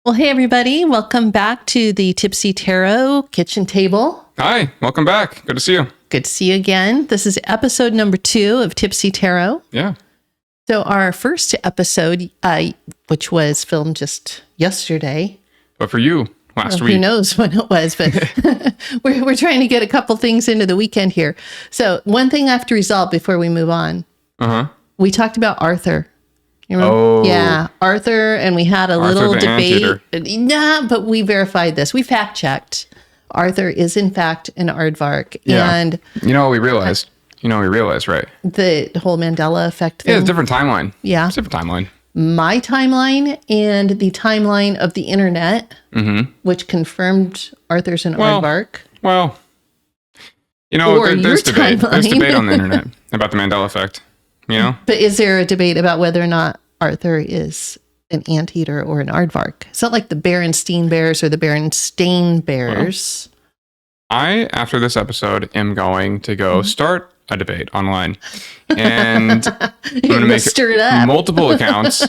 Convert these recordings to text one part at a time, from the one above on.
Well, hey, everybody. Welcome back to the Tipsy Tarot kitchen table. Hi, welcome back. Good to see you. Good to see you again. This is episode number 2 of Tipsy Tarot. Yeah. So our first episode, which was filmed just yesterday. But for you, last week. Who knows when it was, but we're trying to get a couple things into the weekend here. So one thing I have to resolve before we move on. Uh-huh. We talked about Arthur. You remember? Oh. Yeah, Arthur, and we had a little debate. Nah, but we verified this. We fact checked. Arthur is in fact an aardvark. Yeah. And you know what we realized? Right? The whole Mandela Effect thing. Yeah, it's a different timeline. Yeah. It's a different timeline. My timeline and the timeline of the internet, which confirmed Arthur's an aardvark. Well, there's debate. Timeline. There's debate on the internet about the Mandela Effect. You know? But is there a debate about whether or not Arthur is an anteater or an aardvark? It's not like the Berenstain Bears or the Berenstain Bears. Well, after this episode, am going to go start a debate online. And I'm going to make stir it up. multiple accounts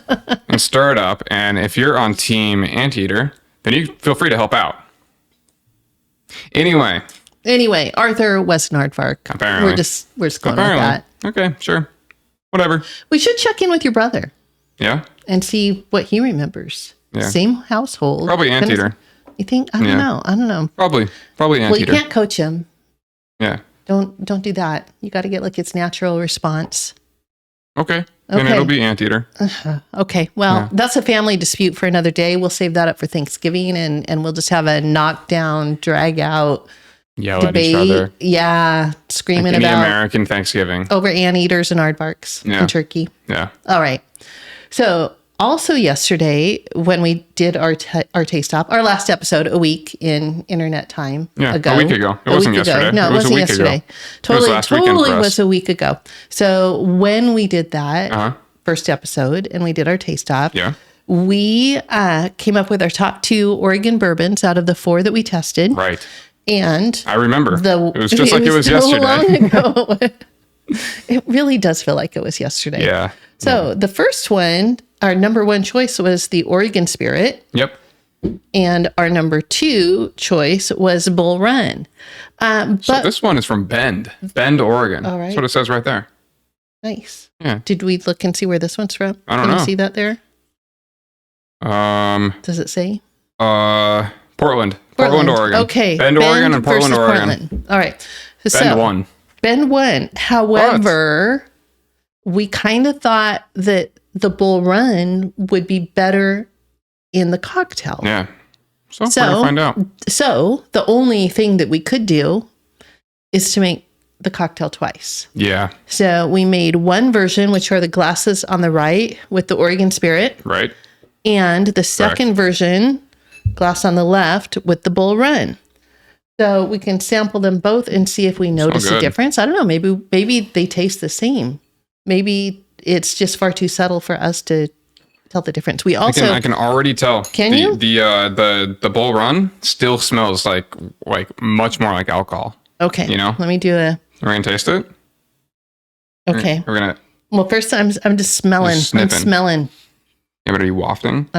and stir it up. And if you're on team anteater, then you feel free to help out. Anyway, Arthur was an aardvark. Apparently. We're just going with that. Okay, sure. Whatever. We should check in with your brother. Yeah? And see what he remembers. Yeah. Same household. Probably anteater. You think? I don't know. Probably anteater. Well, you can't coach him. Yeah. Don't do that. You got to get like its natural response. Okay. Then it'll be anteater. Okay. Well, that's a family dispute for another day. We'll save that up for Thanksgiving and we'll just have a knockdown, drag out Yell debate. at each other. Yeah. Screaming like about American Thanksgiving. over anteaters and aardvarks and turkey. Yeah. All right. So also yesterday, when we did our taste stop, our last episode, a week in internet time ago. A week ago. It wasn't yesterday. No, it wasn't yesterday. Ago. Totally was a week ago. So when we did that first episode and we did our taste stop, we came up with our top 2 Oregon bourbons out of the 4 that we tested. Right. And I remember. It was just like it was so yesterday. Long ago. It really does feel like it was yesterday. Yeah. So the first one, our number 1 choice was the Oregon Spirit. Yep. And our number 2 choice was Bull Run. So this one is from Bend, Oregon. All right. That's what it says right there. Nice. Yeah. Did we look and see where this one's from? I don't know. Can you see that there? Does it say? Portland, Oregon. Okay. Bend, Oregon, and Portland, Oregon. All right. Bend won. However, we kind of thought that the Bull Run would be better in the cocktail. Yeah. So we're going to find out. So the only thing that we could do is to make the cocktail twice. Yeah. So we made one version, which are the glasses on the right with the Oregon Spirit. Right. And the second version, glass on the left with the Bull Run. So we can sample them both and see if we notice a difference. I don't know. Maybe they taste the same. Maybe it's just far too subtle for us to tell the difference. We also I can already tell. Can you? The Bull Run still smells like much more like alcohol. Okay. You know? Let me do a. We're gonna taste it. Okay. We're gonna. Well, first I'm just smelling. I'm smelling. Yeah, but are you wafting?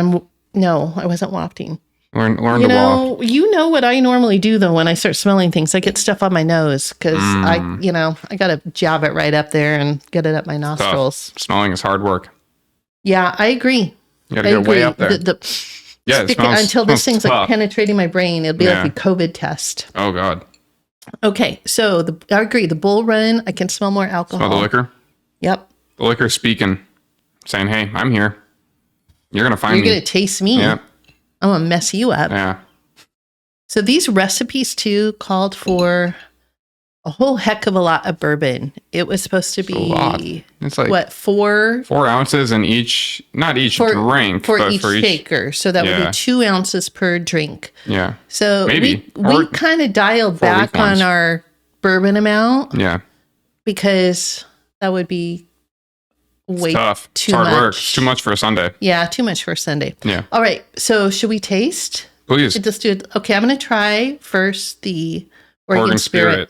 No, I wasn't wafting. Learn to waft. You know what I normally do though when I start smelling things, I get stuff on my nose because I gotta jab it right up there and get it up my nostrils. Tough. Smelling is hard work. Yeah, I agree. You gotta get way up there. Until this thing's like penetrating my brain, it'll be like a COVID test. Oh God. Okay, so I agree. The Bull Run, I can smell more alcohol. Smell the liquor. Yep. The liquor speaking, saying, "Hey, I'm here. You're gonna find me. You're gonna taste me. Yeah. I'm gonna mess you up." Yeah. So these recipes too called for a whole heck of a lot of bourbon. It was supposed to be it's like what 4 ounces in each, not each drink, for but each for shaker. So that would be 2 ounces per drink. Yeah. So maybe we kind of dialed back on our bourbon amount. Yeah. Because that would be way tough. Too it's hard much. Work. It's too much for a Sunday. Yeah, too much for a Sunday. Yeah. All right. So should we taste? Please. Just do it. Okay, I'm going to try first the Oregon Spirit.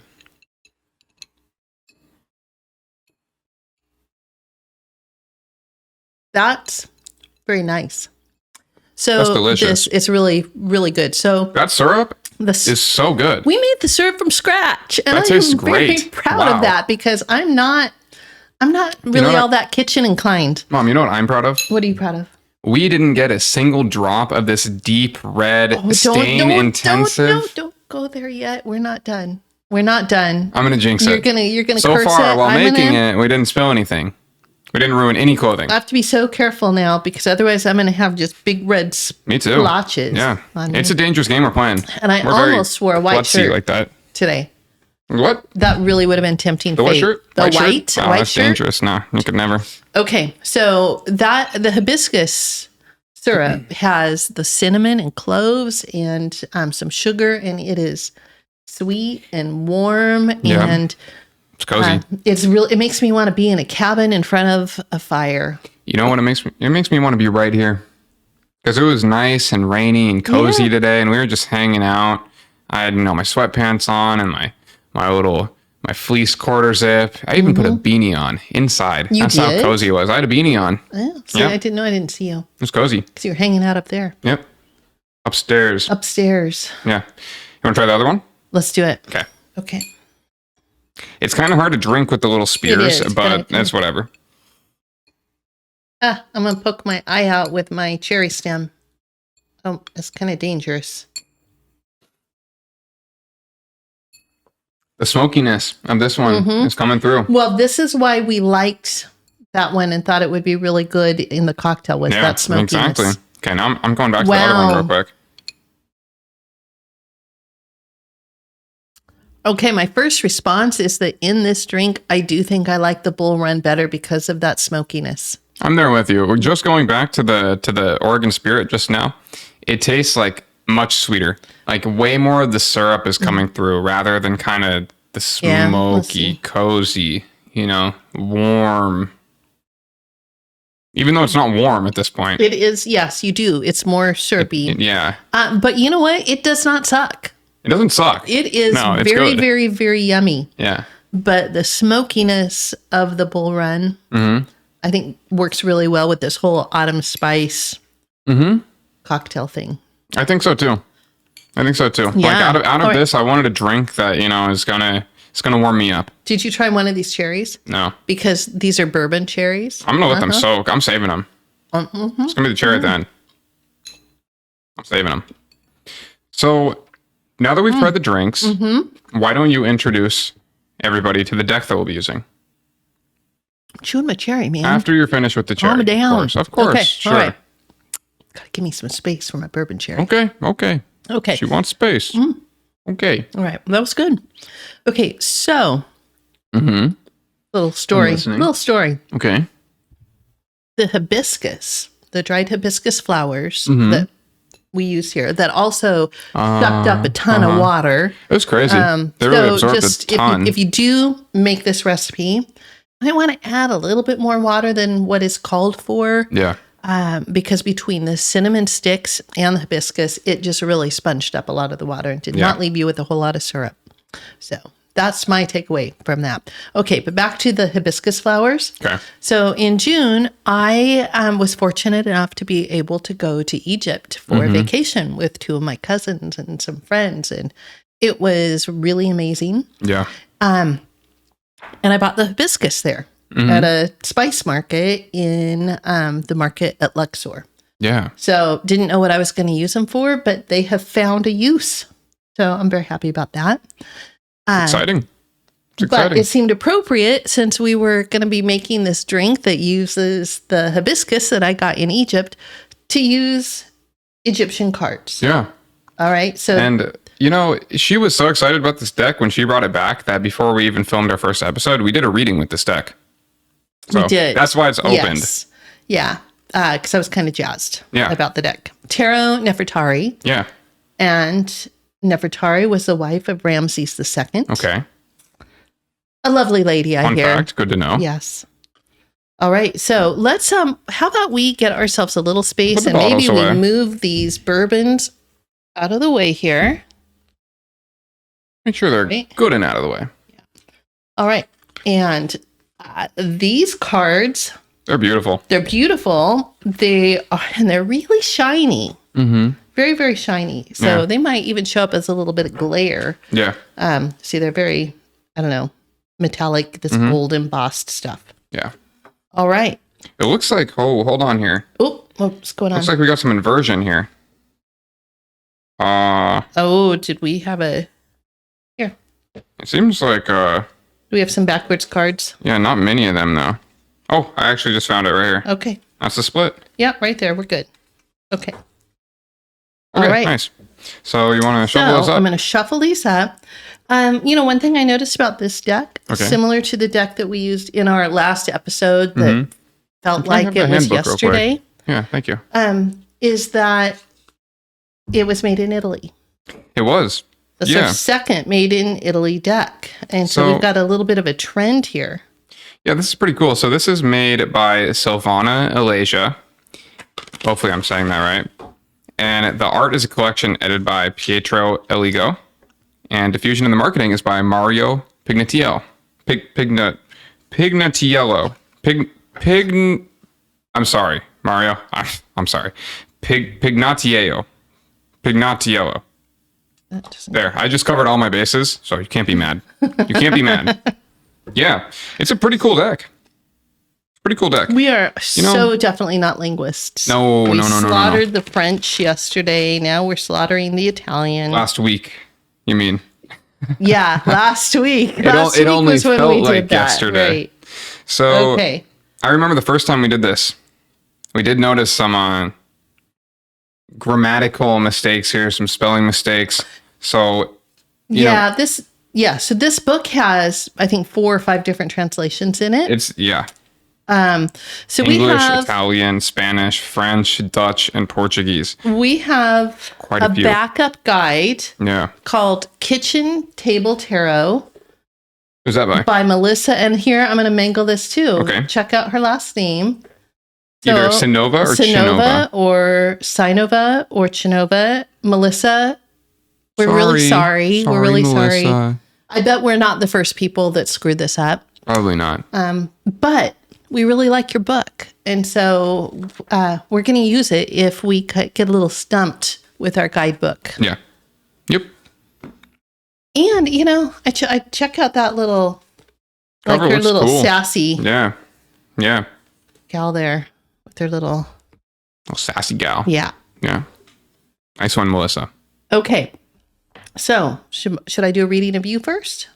That's very nice. So that's delicious. it's really, really good. So that syrup is so good. We made the syrup from scratch. And that tastes I'm great. very proud of that because I'm not really all that kitchen inclined. Mom, you know what I'm proud of? What are you proud of? We didn't get a single drop of this deep red stain intensive. Don't go there yet. We're not done. We're not done. I'm gonna jinx it. You're gonna so curse far it. while making it, we didn't spill anything. We didn't ruin any clothing. I have to be so careful now because otherwise I'm gonna have just big red splotches. Yeah, it's a dangerous game we're playing. And I almost wore a white shirt like that today. What? That really would have been tempting. The white shirt? The white shirt? Oh, white that's shirt? dangerous. No, you could never. Okay, so the hibiscus syrup has the cinnamon and cloves and some sugar, and it is sweet and warm, and it's cozy. It makes me want to be in a cabin in front of a fire. You know what it makes me? It makes me want to be right here because it was nice and rainy and cozy today, and we were just hanging out. I had my sweatpants on and my fleece quarter zip. I even put a beanie on inside. That's how cozy it was. I had a beanie on. Oh, see, I didn't know. I didn't see you. It was cozy. Because you were hanging out up there. Yep. Upstairs. Yeah. You want to try the other one? Let's do it. Okay. It's kind of hard to drink with the little spears, but that's whatever. I'm going to poke my eye out with my cherry stem. Oh, it's kind of dangerous. The smokiness of this one is coming through. Well, this is why we liked that one and thought it would be really good in the cocktail with that smokiness. Exactly. Okay, now I'm going back to the other one real quick. Okay, my first response is that in this drink, I do think I like the Bull Run better because of that smokiness. I'm there with you. We're just going back to the Oregon Spirit just now. It tastes like much sweeter. Like way more of the syrup is coming through rather than kind of the smoky, cozy, warm. Even though it's not warm at this point. It is, yes, you do. It's more syrupy. Yeah. But you know what? It does not suck. It doesn't suck. It is very, very, very yummy. Yeah. But the smokiness of the Bull Run, I think, works really well with this whole autumn-spice cocktail thing. I think so too. Yeah. Like out of this, I wanted a drink that is gonna warm me up. Did you try one of these cherries? No, because these are bourbon cherries. I'm gonna let them soak. I'm saving them. It's gonna be the cherry at the end. I'm saving them. So now that we've tried the drinks, why don't you introduce everybody to the deck that we'll be using? I'm chewing my cherry, man. After you're finished with the cherry. Calm down. Of course. Okay, sure. all right. Gotta give me some space for my bourbon cherry. Okay. She wants space. Okay. All right. That was good. Okay. So, little story. Okay. The hibiscus, the dried hibiscus flowers that we use here, that also sucked up a ton of water. It was crazy. They really absorbed a ton. If you do make this recipe, I want to add a little bit more water than what is called for. Yeah. Because between the cinnamon sticks and the hibiscus, it just really sponged up a lot of the water and did not leave you with a whole lot of syrup. So that's my takeaway from that. Okay, but back to the hibiscus flowers. Okay. So in June, I was fortunate enough to be able to go to Egypt for a vacation with two of my cousins and some friends, and it was really amazing. Yeah. And I bought the hibiscus there. At a spice market in the market at Luxor. Yeah. So didn't know what I was going to use them for, but they have found a use. So I'm very happy about that. Exciting. But it seemed appropriate since we were going to be making this drink that uses the hibiscus that I got in Egypt to use Egyptian cards. Yeah. All right. So she was so excited about this deck when she brought it back that before we even filmed our first episode, we did a reading with this deck. So we did. That's why it's opened. Yes. Yeah. Because I was kind of jazzed about the deck. Tarot Nefertari. Yeah. And Nefertari was the wife of Ramses II. Okay. A lovely lady, I hear. Fun fact. Good to know. Yes. All right. So let's, how about we get ourselves a little space and maybe we move these bourbons out of the way here. Make sure they're good and out of the way. Yeah. All right. And these cards They're beautiful. They're beautiful. And they're really shiny. Mm-hmm. Very, very shiny. So they might even show up as a little bit of glare. Yeah. See, they're very, I don't know, metallic, this gold embossed stuff. Yeah. All right. It looks like, hold on here. Oh, what's going on? Looks like we got some inversion here. Did we have a... Here. It seems like, Do we have some backwards cards? yeah, not many of them, though. Oh, I actually just found it right here. Okay. That's the split. Yeah, right there. We're good. Okay. Okay, All right. Nice. So you want to shuffle this up? I'm going to shuffle these up. One thing I noticed about this deck, similar to the deck that we used in our last episode that felt like it was yesterday. Yeah, thank you. Is that it was made in Italy. It was. That's our second made in Italy deck. And so we've got a little bit of a trend here. Yeah, this is pretty cool. So this is made by Silvana Alasia. Hopefully I'm saying that right. And the art is a collection edited by Pietro Eligo. And diffusion in the marketing is by Mario Pignatiello. I'm sorry, Mario. I'm sorry. Pignatiello. There, I just covered all my bases, so you can't be mad. You can't be mad. Yeah, it's a pretty cool deck. Pretty cool deck. We are so definitely not linguists. No. We slaughtered the French yesterday. Now we're slaughtering the Italian. Last week, you mean? Yeah, last week. It only felt like yesterday. Right. So I remember the first time we did this. We did notice some grammatical mistakes here, some spelling mistakes. So so this book has, I think, 4 or 5 different translations in it. So English, we have Italian, Spanish, French, Dutch, and Portuguese. We have quite a few. Backup guide called Kitchen Table Tarot. Who's that by? By Melissa. And here I'm going to mangle this too. Okay. Check out her last name. Either Sinova or Chinova. Or Sinova or Chinova. Melissa, we're really sorry. We're really Melissa. sorry. I bet we're not the first people that screwed this up. Probably not. But we really like your book. And so we're going to use it if we get a little stumped with our guidebook. Yeah. Yep. And, I check out that little, cover like her little cool. sassy Yeah. gal there with her little sassy gal. Yeah. Yeah. Nice one, Melissa. Okay. So should I do a reading of you first?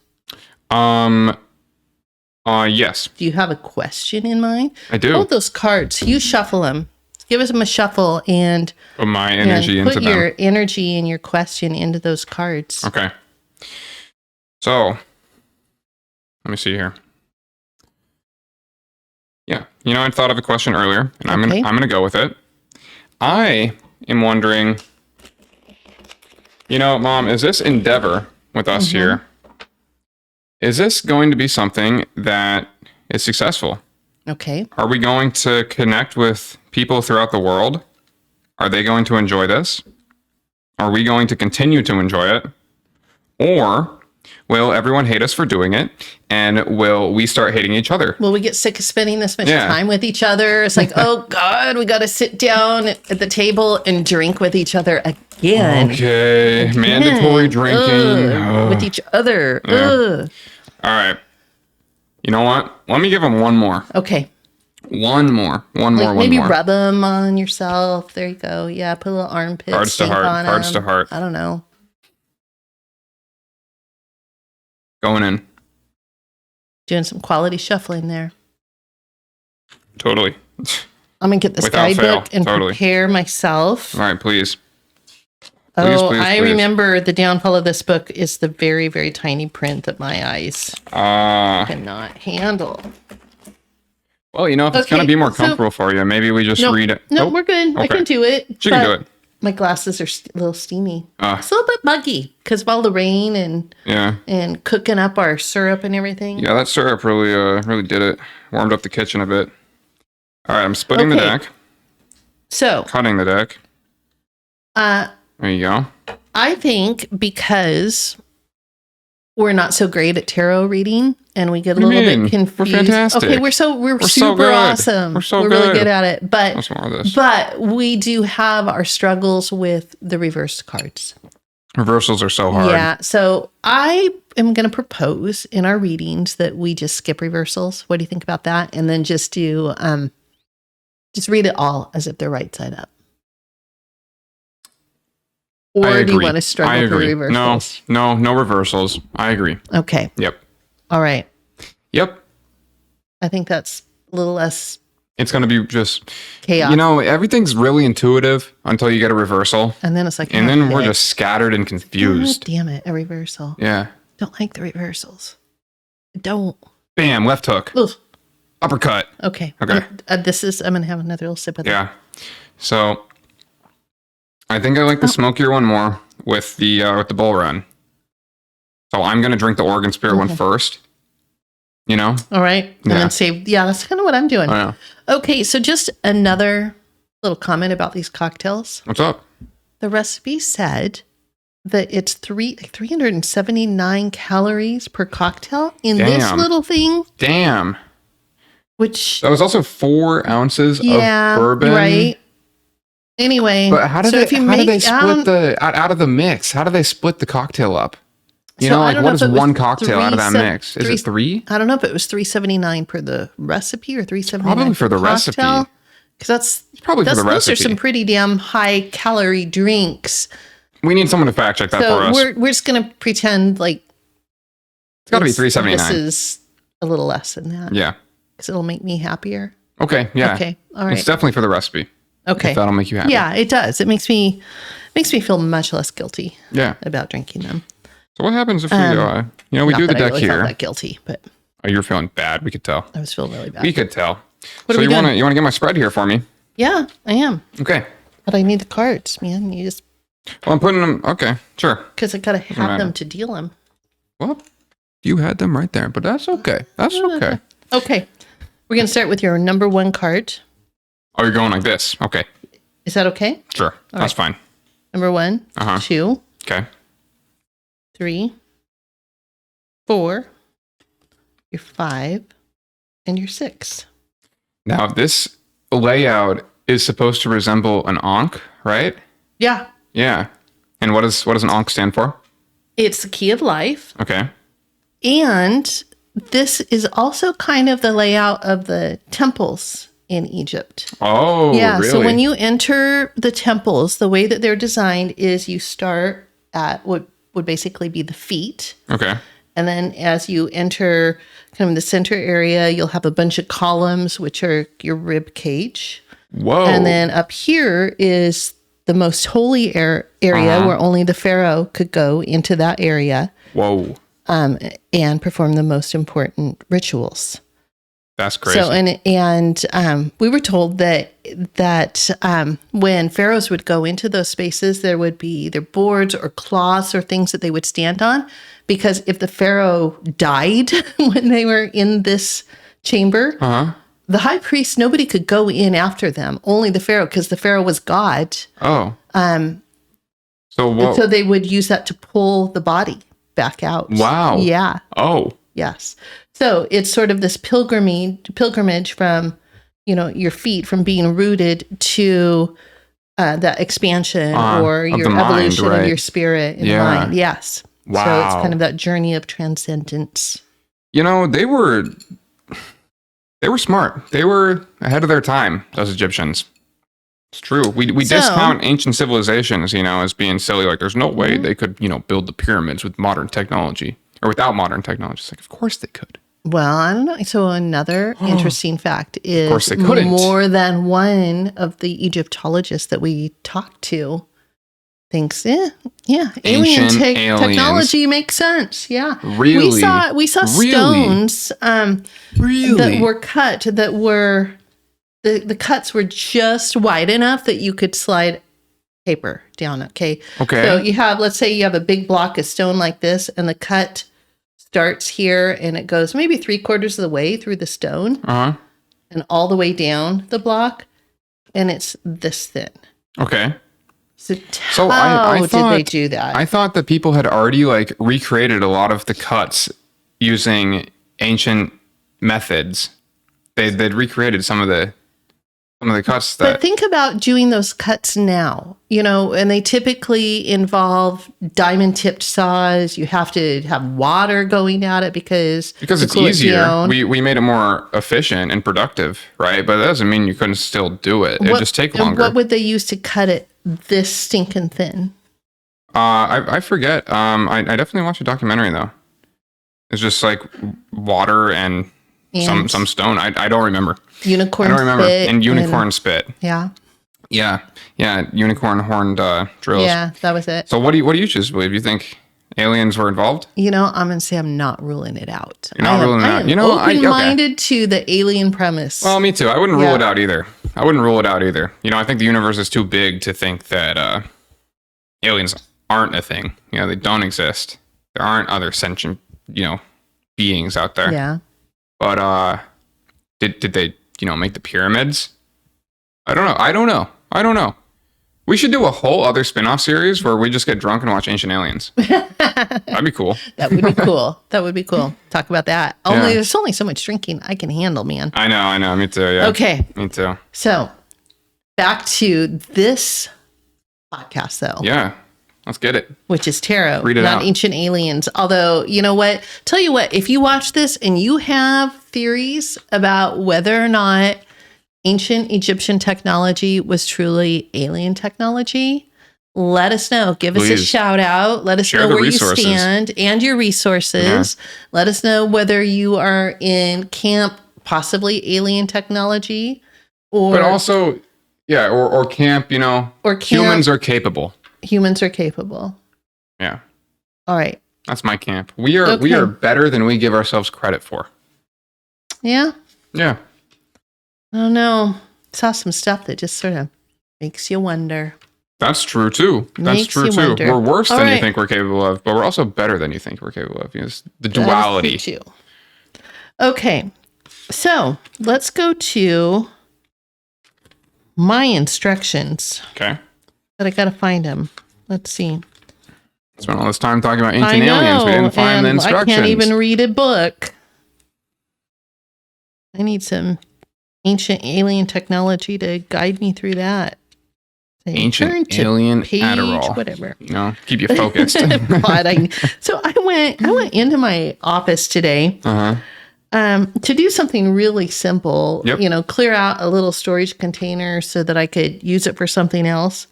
Yes. Do you have a question in mind? I do. Hold those cards. You shuffle them. Give them a shuffle and put my energy into them. Put your energy and your question into those cards. Okay. So, let me see here. Yeah, I thought of a question earlier, and I'm gonna go with it. I am wondering, Mom, is this endeavor with us here? Is this going to be something that is successful? Okay. Are we going to connect with people throughout the world? Are they going to enjoy this? Are we going to continue to enjoy it? Or will everyone hate us for doing it? And will we start hating each other? Will we get sick of spending this much time with each other? It's like, oh God, we got to sit down at the table and drink with each other again. Okay. Mandatory drinking. With each other. Yeah. All right. You know what? Let me give them one more. Okay. One more. Maybe rub them on yourself. There you go. Yeah. Put a little armpit. Hearts to heart. Hearts to heart. I don't know. Going in. Doing some quality shuffling there. Totally. I'm going to get this guidebook and prepare myself. All right, please. I remember the downfall of this book is the very, very tiny print that my eyes cannot handle. Well, if it's going to be more comfortable for you, maybe we just read it. No, we're good. Okay. I can do it. You can do it. My glasses are a little steamy. It's a little bit muggy because of all the rain and cooking up our syrup and everything. Yeah, that syrup really did it. Warmed up the kitchen a bit. All right, I'm splitting the deck. So cutting the deck. There you go. I think because we're not so great at tarot reading and we get a little bit confused. We're fantastic. Okay, we're super so good. awesome. We're really good at it. But we do have our struggles with the reversed cards. Reversals are so hard. Yeah. So I am going to propose in our readings that we just skip reversals. What do you think about that? And then just do, just read it all as if they're right side up. Or do you want to struggle with reversals? No reversals. I agree. Okay. Yep. All right. Yep. I think that's a little less. It's going to be just chaos. You know, everything's really intuitive until you get a reversal. And then it's like, and then we're just scattered and confused. God damn it. A reversal. Yeah. Don't like the reversals. Don't. Bam. Left hook. Ugh. Uppercut. Okay. Okay. I'm going to have another little sip of that. Yeah. So I think I like the smokier one more with the bull run. So I'm going to drink the Oregon Spirit one first. You know? All right. And then save. Yeah, that's kind of what I'm doing. Oh, yeah. Okay. So just another little comment about these cocktails. What's up? The recipe said that it's 379 calories per cocktail in this little thing. Damn. Which. That was also 4 ounces of bourbon. Right. Anyway. But how do they split out of the mix? How do they split the cocktail up? You know, like what is one cocktail out of that mix? Is it 3? I don't know if it was 379 per the recipe or 379 probably for the recipe. Because that's probably for the recipe. Those are some pretty damn high calorie drinks. We need someone to fact check that for us. We're just gonna pretend like it's got to be 379. This is a little less than that. Yeah, because it'll make me happier. Okay. Yeah. Okay. All right. It's definitely for the recipe. Okay. If that'll make you happy. Yeah, it does. It makes me feel much less guilty. Yeah. About drinking them. So what happens if we we do the deck here? I felt that guilty, but oh, you're feeling bad. We could tell. I was feeling really bad. We could tell. So you want to get my spread here for me? Yeah, I am. Okay. But I need the cards, man. You just. Well, I'm putting them. Okay, sure. Because I gotta have them to deal them. Well, you had them right there, but that's okay. That's okay. Okay, we're gonna start with your number 1 card. Oh, you're going like this. Okay. Is that okay? Sure. That's fine. Number 1, 2. Okay. 3, 4, your 5, and your 6. Now, this layout is supposed to resemble an Ankh, right? Yeah. Yeah. And what does an Ankh stand for? It's the key of life. Okay. And this is also kind of the layout of the temples in Egypt. Oh, yeah. Really? So when you enter the temples, the way that they're designed is you start at what would basically be the feet. Okay. And then as you enter kind of the center area, you'll have a bunch of columns, which are your rib cage. Whoa. And then up here is the most holy area where only the pharaoh could go into that area. Whoa. And perform the most important rituals. That's crazy. So and we were told that when pharaohs would go into those spaces, there would be either boards or cloths or things that they would stand on, because if the pharaoh died when they were in this chamber, the high priest, nobody could go in after them, only the pharaoh, because the pharaoh was God. Oh. So they would use that to pull the body back out. Wow. Yeah. Oh. Yes. So it's sort of this pilgrimage from, your feet, from being rooted to that expansion or your evolution of your spirit and mind. Yes. Wow. So it's kind of that journey of transcendence. They were smart. They were ahead of their time, those Egyptians. It's true. We discount ancient civilizations, as being silly. Like, there's no way they could, build the pyramids with modern technology or without modern technology. It's like, of course they could. Well, I don't know. So another interesting fact is of course they couldn't. More than one of the Egyptologists that we talked to thinks, alien technology makes sense. Yeah. Really? We saw stones that were cut, that were, the cuts were just wide enough that you could slide paper down. Okay. So let's say you have a big block of stone like this, and the cut starts here and it goes maybe 3/4 of the way through the stone and all the way down the block, and it's this thin. Okay. So how did they do that? I thought that people had already like recreated a lot of the cuts using ancient methods. They'd recreated some of the cuts But think about doing those cuts now, and they typically involve diamond tipped saws. You have to have water going at it because it's easier. We made it more efficient and productive, right? But that doesn't mean you couldn't still do it. It'd just take longer. What would they use to cut it this stinking thin? I forget. I definitely watched a documentary though. It's just like water and some stone. I don't remember. Unicorn spit. And unicorn spit. Yeah. Yeah. Unicorn horned drills. Yeah, that was it. So what do you choose to believe? You think aliens were involved? I'm gonna say I'm not ruling it out. You're not ruling it out. Open-minded to the alien premise. Well, me too. I wouldn't rule it out either. I think the universe is too big to think that aliens aren't a thing. They don't exist. There aren't other sentient, beings out there. Yeah. But did they, make the pyramids? I don't know. We should do a whole other spin-off series where we just get drunk and watch Ancient Aliens. That'd be cool. That would be cool. Talk about that. There's only so much drinking I can handle, man. I know. Me too. Yeah. Okay. Me too. So back to this podcast, though. Yeah. Let's get it. Which is tarot, Read it not out. Ancient Aliens. Although, you know what? Tell you what, if you watch this and you have theories about whether or not ancient Egyptian technology was truly alien technology, let us know. Give us a shout out. Let us know where you stand and your resources. Yeah. Let us know whether you are in camp, possibly alien technology, but also, or camp, or camp, humans are capable. Humans are capable. Yeah. All right. That's my camp. We are better than we give ourselves credit for. Yeah. Yeah. I don't know. Saw some stuff that just sort of makes you wonder. That's true too. Wonder. We're worse than you think we're capable of, but we're also better than you think we're capable of. It's the duality. That's true. Okay. So let's go to my instructions. Okay. But I gotta find them. Let's see. Spent all this time talking about ancient aliens. We didn't find the instructions. I can't even read a book. I need some ancient alien technology to guide me through that. Ancient alien Adderall. Whatever. Keep you focused. So I went into my office today. To do something really simple. Yep. Clear out a little storage container so that I could use it for something else.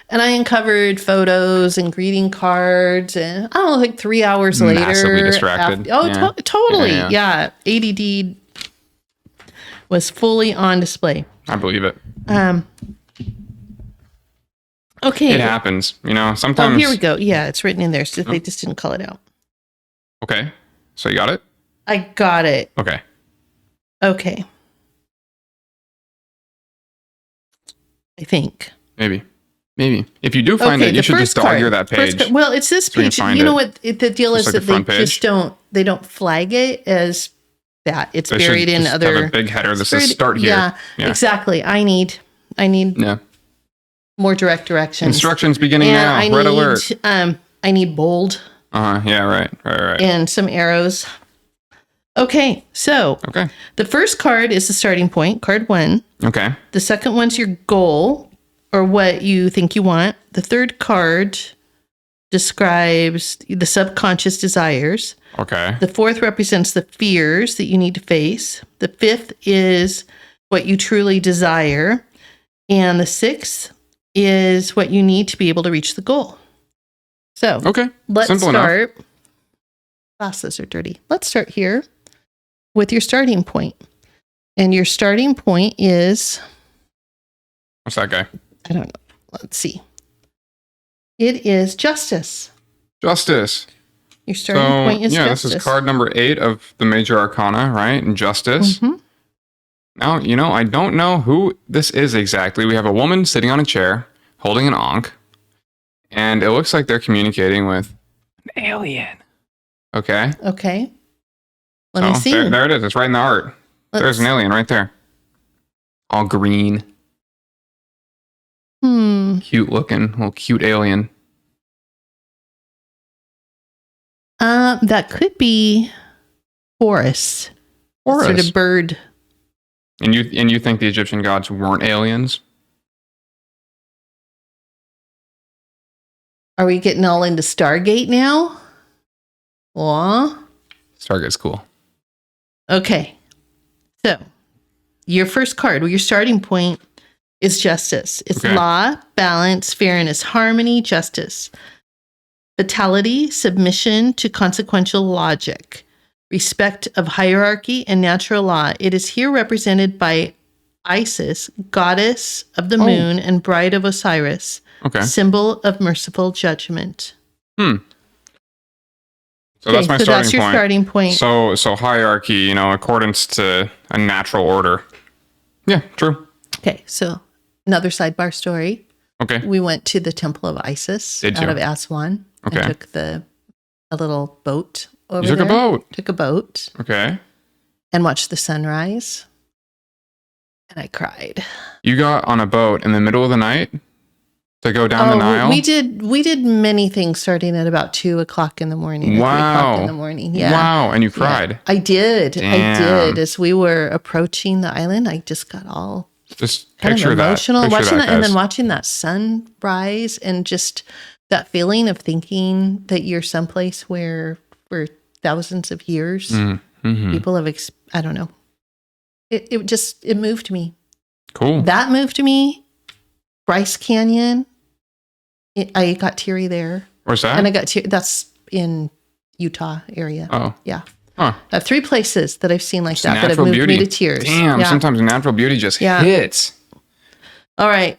And I uncovered photos and greeting cards, and I don't know, like 3 hours later. Massively distracted. Totally. Yeah. ADD was fully on display. I believe it. Okay. It happens. Sometimes. Oh, here we go. Yeah, it's written in there. So they just didn't call it out. Okay. So you got it? I got it. Okay. I think. Maybe. If you do find it, you should just dog-ear that page. Well, it's this page. You know what the deal is, that they don't flag it as that. It's buried in other. Have a big header that says "Start here." Yeah, exactly. I need more direct directions. Instructions beginning now. Red alert. I need bold. Yeah. Right. And some arrows. Okay. So. Okay. The first card is the starting point. Card 1. Okay. The second one's your goal, or what you think you want. The third card describes the subconscious desires. Okay. The fourth represents the fears that you need to face. The fifth is what you truly desire. And the sixth is what you need to be able to reach the goal. So, let's start. Glasses are dirty. Let's start here with your starting point. And your starting point is... What's that guy? I don't know. Let's see. It is justice. Justice. Your starting point is justice. This is card number 8 of the major arcana, right? And justice. Mm-hmm. Now, I don't know who this is exactly. We have a woman sitting on a chair holding an ankh, and it looks like they're communicating with an alien. Okay. Let me see. There it is. It's right in the art. There's an alien right there. All green. Cute looking, little cute alien. That could be Horus. Sort of bird. And you think the Egyptian gods weren't aliens? Are we getting all into Stargate now? Aw. Stargate's cool. Okay. So, your first card, your starting point is justice. It's law, balance, fairness, harmony, justice. Vitality, submission to consequential logic. Respect of hierarchy and natural law. It is here represented by Isis, goddess of the moon and bride of Osiris. Symbol of merciful judgment. So that's my starting point. So hierarchy, accordance to a natural order. Yeah, true. Okay, so another sidebar story. Okay. We went to the Temple of Isis out of Aswan. Okay. And took a little boat over there. You took a boat? Took a boat. Okay. And watched the sunrise. And I cried. You got on a boat in the middle of the night to go down the Nile? We did many things starting at about 2:00 in the morning. Wow. 3:00 in the morning. Yeah. Wow. And you cried. Yeah, I did. Damn. I did. As we were approaching the island, I just got all just kind picture of emotional. That. Watching that, and then watching that sunrise and just that feeling of thinking that you're someplace where for thousands of years people have I don't know. It moved me. Cool. That moved me. Bryce Canyon. I got teary there. Where's that? And I got that's in Utah area. Oh. Yeah. Huh. I have 3 places that I've seen like Just that have moved me to tears. Damn, sometimes natural beauty just hits. All right.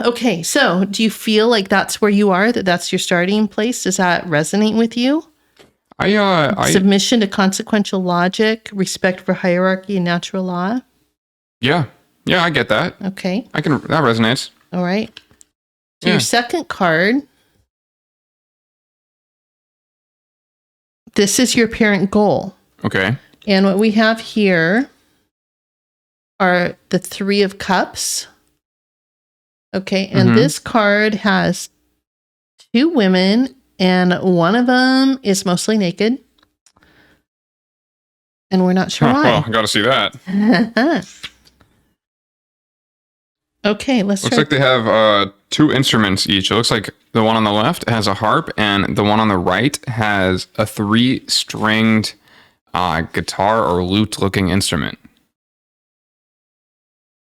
Okay, so do you feel like that's where you are, that's your starting place? Does that resonate with you? Submission to consequential logic, respect for hierarchy and natural law? Yeah. Yeah, I get that. Okay. That resonates. All right. So your second card, this is your apparent goal. Okay. And what we have here are the 3 of Cups. Okay, and this card has 2 women, and one of them is mostly naked. And we're not sure why. Well, I got to see that. Okay, let's Looks like they have 2 instruments each. It looks like the one on the left has a harp, and the one on the right has a 3-stringed guitar or lute-looking instrument.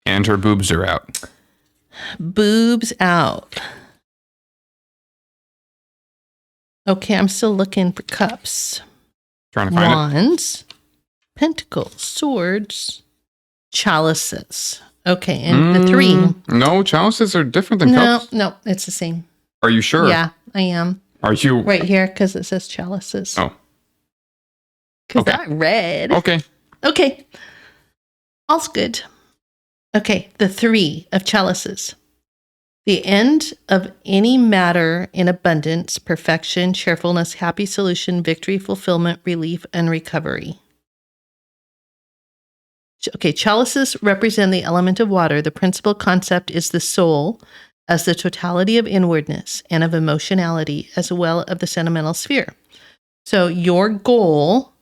And her boobs are out. Boobs out. Okay, I'm still looking for cups. Trying to find Wands, pentacles, swords, chalices. Okay, and the 3. No, chalices are different than cups. No, it's the same. Are you sure? Yeah, I am. Are you? Right here, because it says chalices. Oh. Because I read. Okay. All's good. Okay, the 3 of chalices. The end of any matter in abundance, perfection, cheerfulness, happy solution, victory, fulfillment, relief, and recovery. Okay, chalices represent the element of water. The principal concept is the soul as the totality of inwardness and of emotionality, as well of the sentimental sphere. So your goal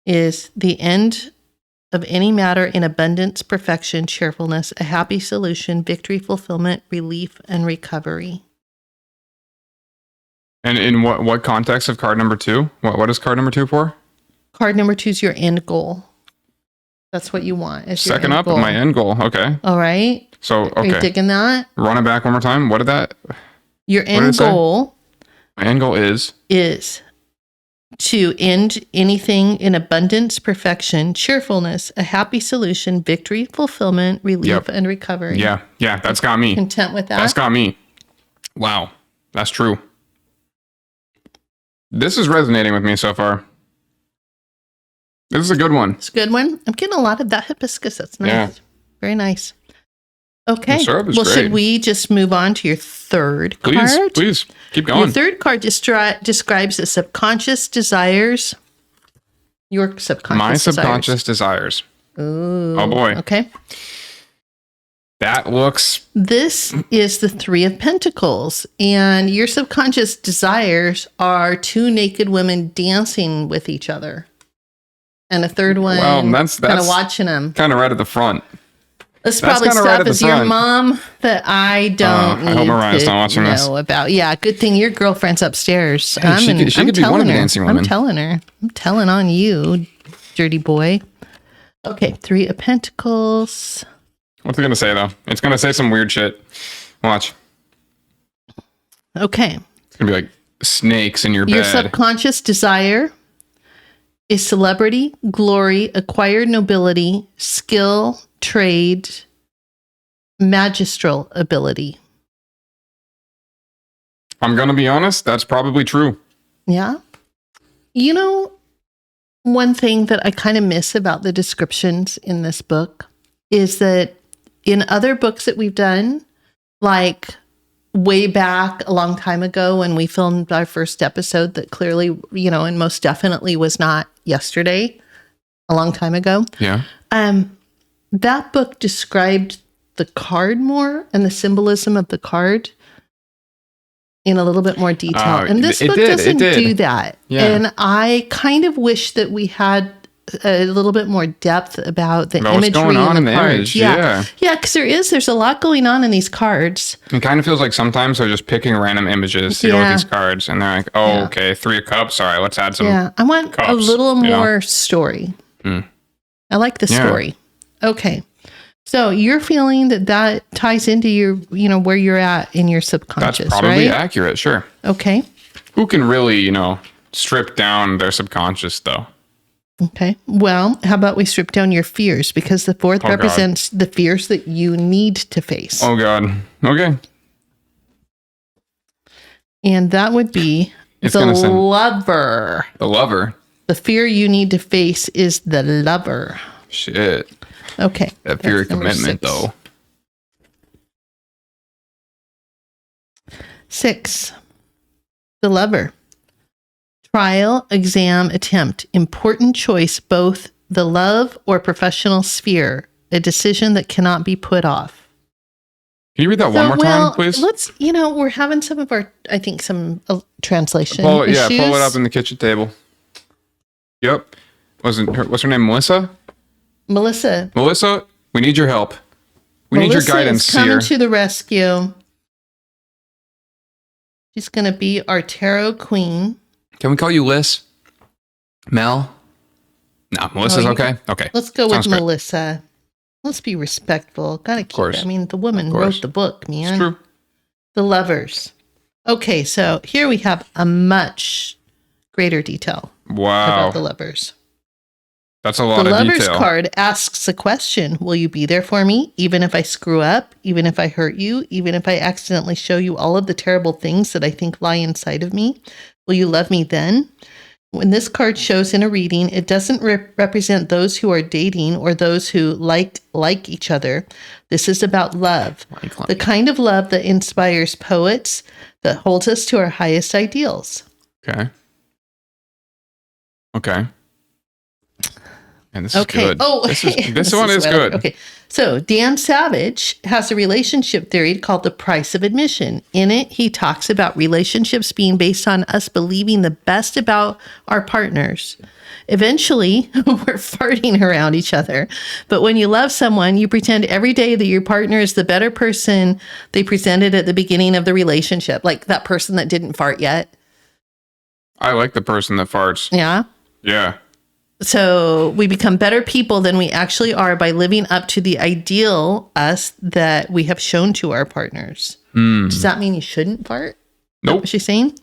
is the end of any matter in abundance, perfection, cheerfulness, a happy solution, victory, fulfillment, relief, and recovery. And in what context of card number 2? What is card number 2 for? Card number 2 is your end goal. That's what you want. Second up, my end goal. Okay. All right. So, okay. Are you digging that? Run it back one more time. What did that? Your end goal. My end goal is to end anything in abundance, perfection, cheerfulness, a happy solution, victory, fulfillment, relief, and recovery. Yeah, that's got me. Content with that? That's got me. Wow, that's true. This is resonating with me so far. This is a good one. It's a good one. I'm getting a lot of that hibiscus. That's nice. Yeah. Very nice. Okay. The syrup is well, great. Should we just move on to your third card? Please. Keep going. Your third card describes the subconscious desires. Your subconscious My desires. subconscious desires. Ooh. Oh, boy. Okay. That looks... This is the Three of Pentacles, and your subconscious desires are two naked women dancing with each other. And a third one that's kind of watching them. Kind of right at the front. This probably stuff right is your mom that I don't need to know about. Yeah, good thing your girlfriend's upstairs. Hey, she could be one of the dancing women. I'm telling her. I'm telling on you, dirty boy. Okay, Three of Pentacles. What's it going to say, though? It's going to say some weird shit. Watch. Okay. It's going to be like snakes in your bed. Your subconscious desire is celebrity, glory, acquired nobility, skill, trade, magistral ability. I'm going to be honest, that's probably true. Yeah. You know, one thing that I kind of miss about the descriptions in this book is that in other books that we've done, like way back a long time ago when we filmed our first episode that clearly, you know, and most definitely was not yesterday, a long time ago. Yeah. That book described the card more and the symbolism of the card in a little bit more detail. And this book doesn't do that. Yeah. And I kind of wish that we had a little bit more depth about the imagery what's going on in the cards. image. Yeah, because there's a lot going on in these cards. It kind of feels like sometimes they're just picking random images with these cards, and they're like, okay, Three of Cups. All right, let's add some. Yeah, I want cups, a little more story. I like the story. Okay, so you're feeling that ties into your, you know, where you're at in your subconscious. That's probably right? accurate. Sure. Okay. Who can really, you know, strip down their subconscious though? Okay. Well, how about we strip down your fears, because the fourth represents the fears that you need to face. Oh, God. Okay. And that would be the lover. The lover. The fear you need to face is the lover. Shit. Okay. That fear of commitment, though. 6. The lover. Trial, exam, attempt. Important choice, both the love or professional sphere. A decision that cannot be put off. Can you read that one more time, please? Let's, you know, we're having some of our, I think, some translation issues. Yeah, pull it up in the kitchen table. Yep. What's her name? Melissa? Melissa, we need your help. We need your guidance here. Coming to the rescue. She's going to be our tarot queen. Can we call you Liz? Mel? No, Melissa's okay? Okay. Let's go with Melissa. Let's be respectful. Gotta keep it. I mean, the woman wrote the book, man. It's true. The lovers. Okay, so here we have a much greater detail. Wow. About the lovers. That's a lot of detail. The lovers card asks a question. Will you be there for me? Even if I screw up? Even if I hurt you? Even if I accidentally show you all of the terrible things that I think lie inside of me? Will you love me then? When this card shows in a reading, it doesn't represent those who are dating or those who like each other. This is about love. The kind of love that inspires poets, that holds us to our highest ideals. Okay. And this is good. Oh, this one is good. Okay. So Dan Savage has a relationship theory called the price of admission. In it, he talks about relationships being based on us believing the best about our partners. Eventually, we're farting around each other. But when you love someone, you pretend every day that your partner is the better person they presented at the beginning of the relationship. Like that person that didn't fart yet. I like the person that farts. Yeah? Yeah. So we become better people than we actually are by living up to the ideal us that we have shown to our partners. Does that mean you shouldn't fart? Nope. What she's saying?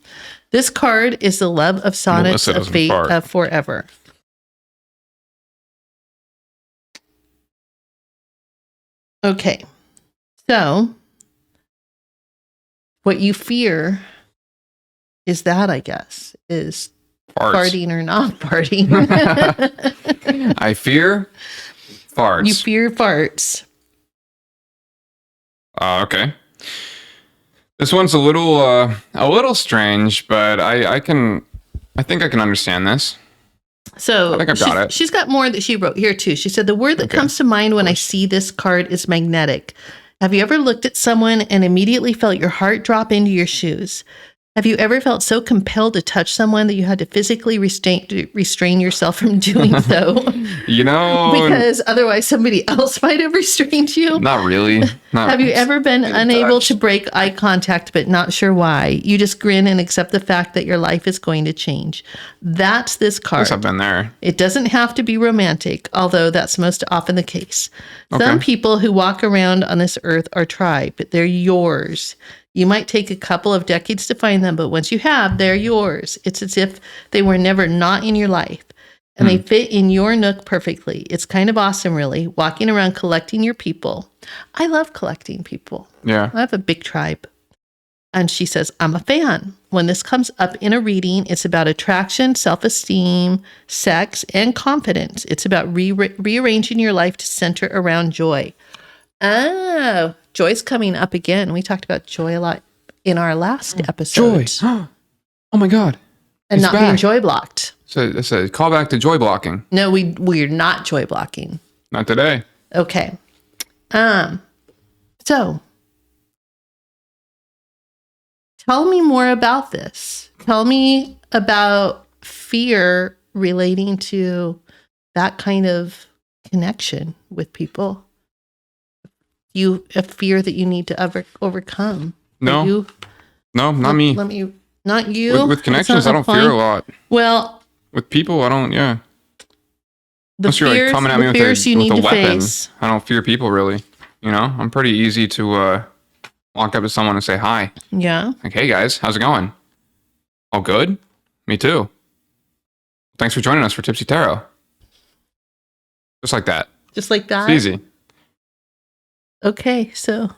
This card is the love of sonnets of fate of forever. Okay. So what you fear is that, I guess, is farting or not farting. I fear farts. You fear farts. Okay. This one's a little strange, but I think I can understand this. So I think I've got it. She's got more that she wrote here too. She said, the word that comes to mind when I see this card is magnetic. Have you ever looked at someone and immediately felt your heart drop into your shoes? Have you ever felt so compelled to touch someone that you had to physically restrain yourself from doing so? Because otherwise somebody else might have restrained you? Not really. Have you ever been unable to break eye contact but not sure why? You just grin and accept the fact that your life is going to change. That's this card. Yes, I've been there. It doesn't have to be romantic, although that's most often the case. Okay. Some people who walk around on this earth are tried, but they're yours. You might take a couple of decades to find them, but once you have, they're yours. It's as if they were never not in your life, and they fit in your nook perfectly. It's kind of awesome, really, walking around collecting your people. I love collecting people. Yeah. I have a big tribe. And she says, I'm a fan. When this comes up in a reading, it's about attraction, self-esteem, sex, and confidence. It's about rearranging your life to center around joy. Oh, joy's coming up again. We talked about joy a lot in our last episode. Joy. Oh my God. And not being joy blocked. So it's a callback to joy blocking. No, we're not joy blocking. Not today. Okay. So tell me more about this. Tell me about fear relating to that kind of connection with people. A fear that you need to overcome. No, not me. Not you. With connections, I don't fear a lot. Well, with people, I don't. Yeah. Unless you're like coming at me with a weapon, I don't fear people really. I'm pretty easy to walk up to someone and say hi. Yeah. Like, hey guys, how's it going? All good? Me too. Thanks for joining us for Tipsy Tarot. Just like that. Just like that. It's easy. Okay, so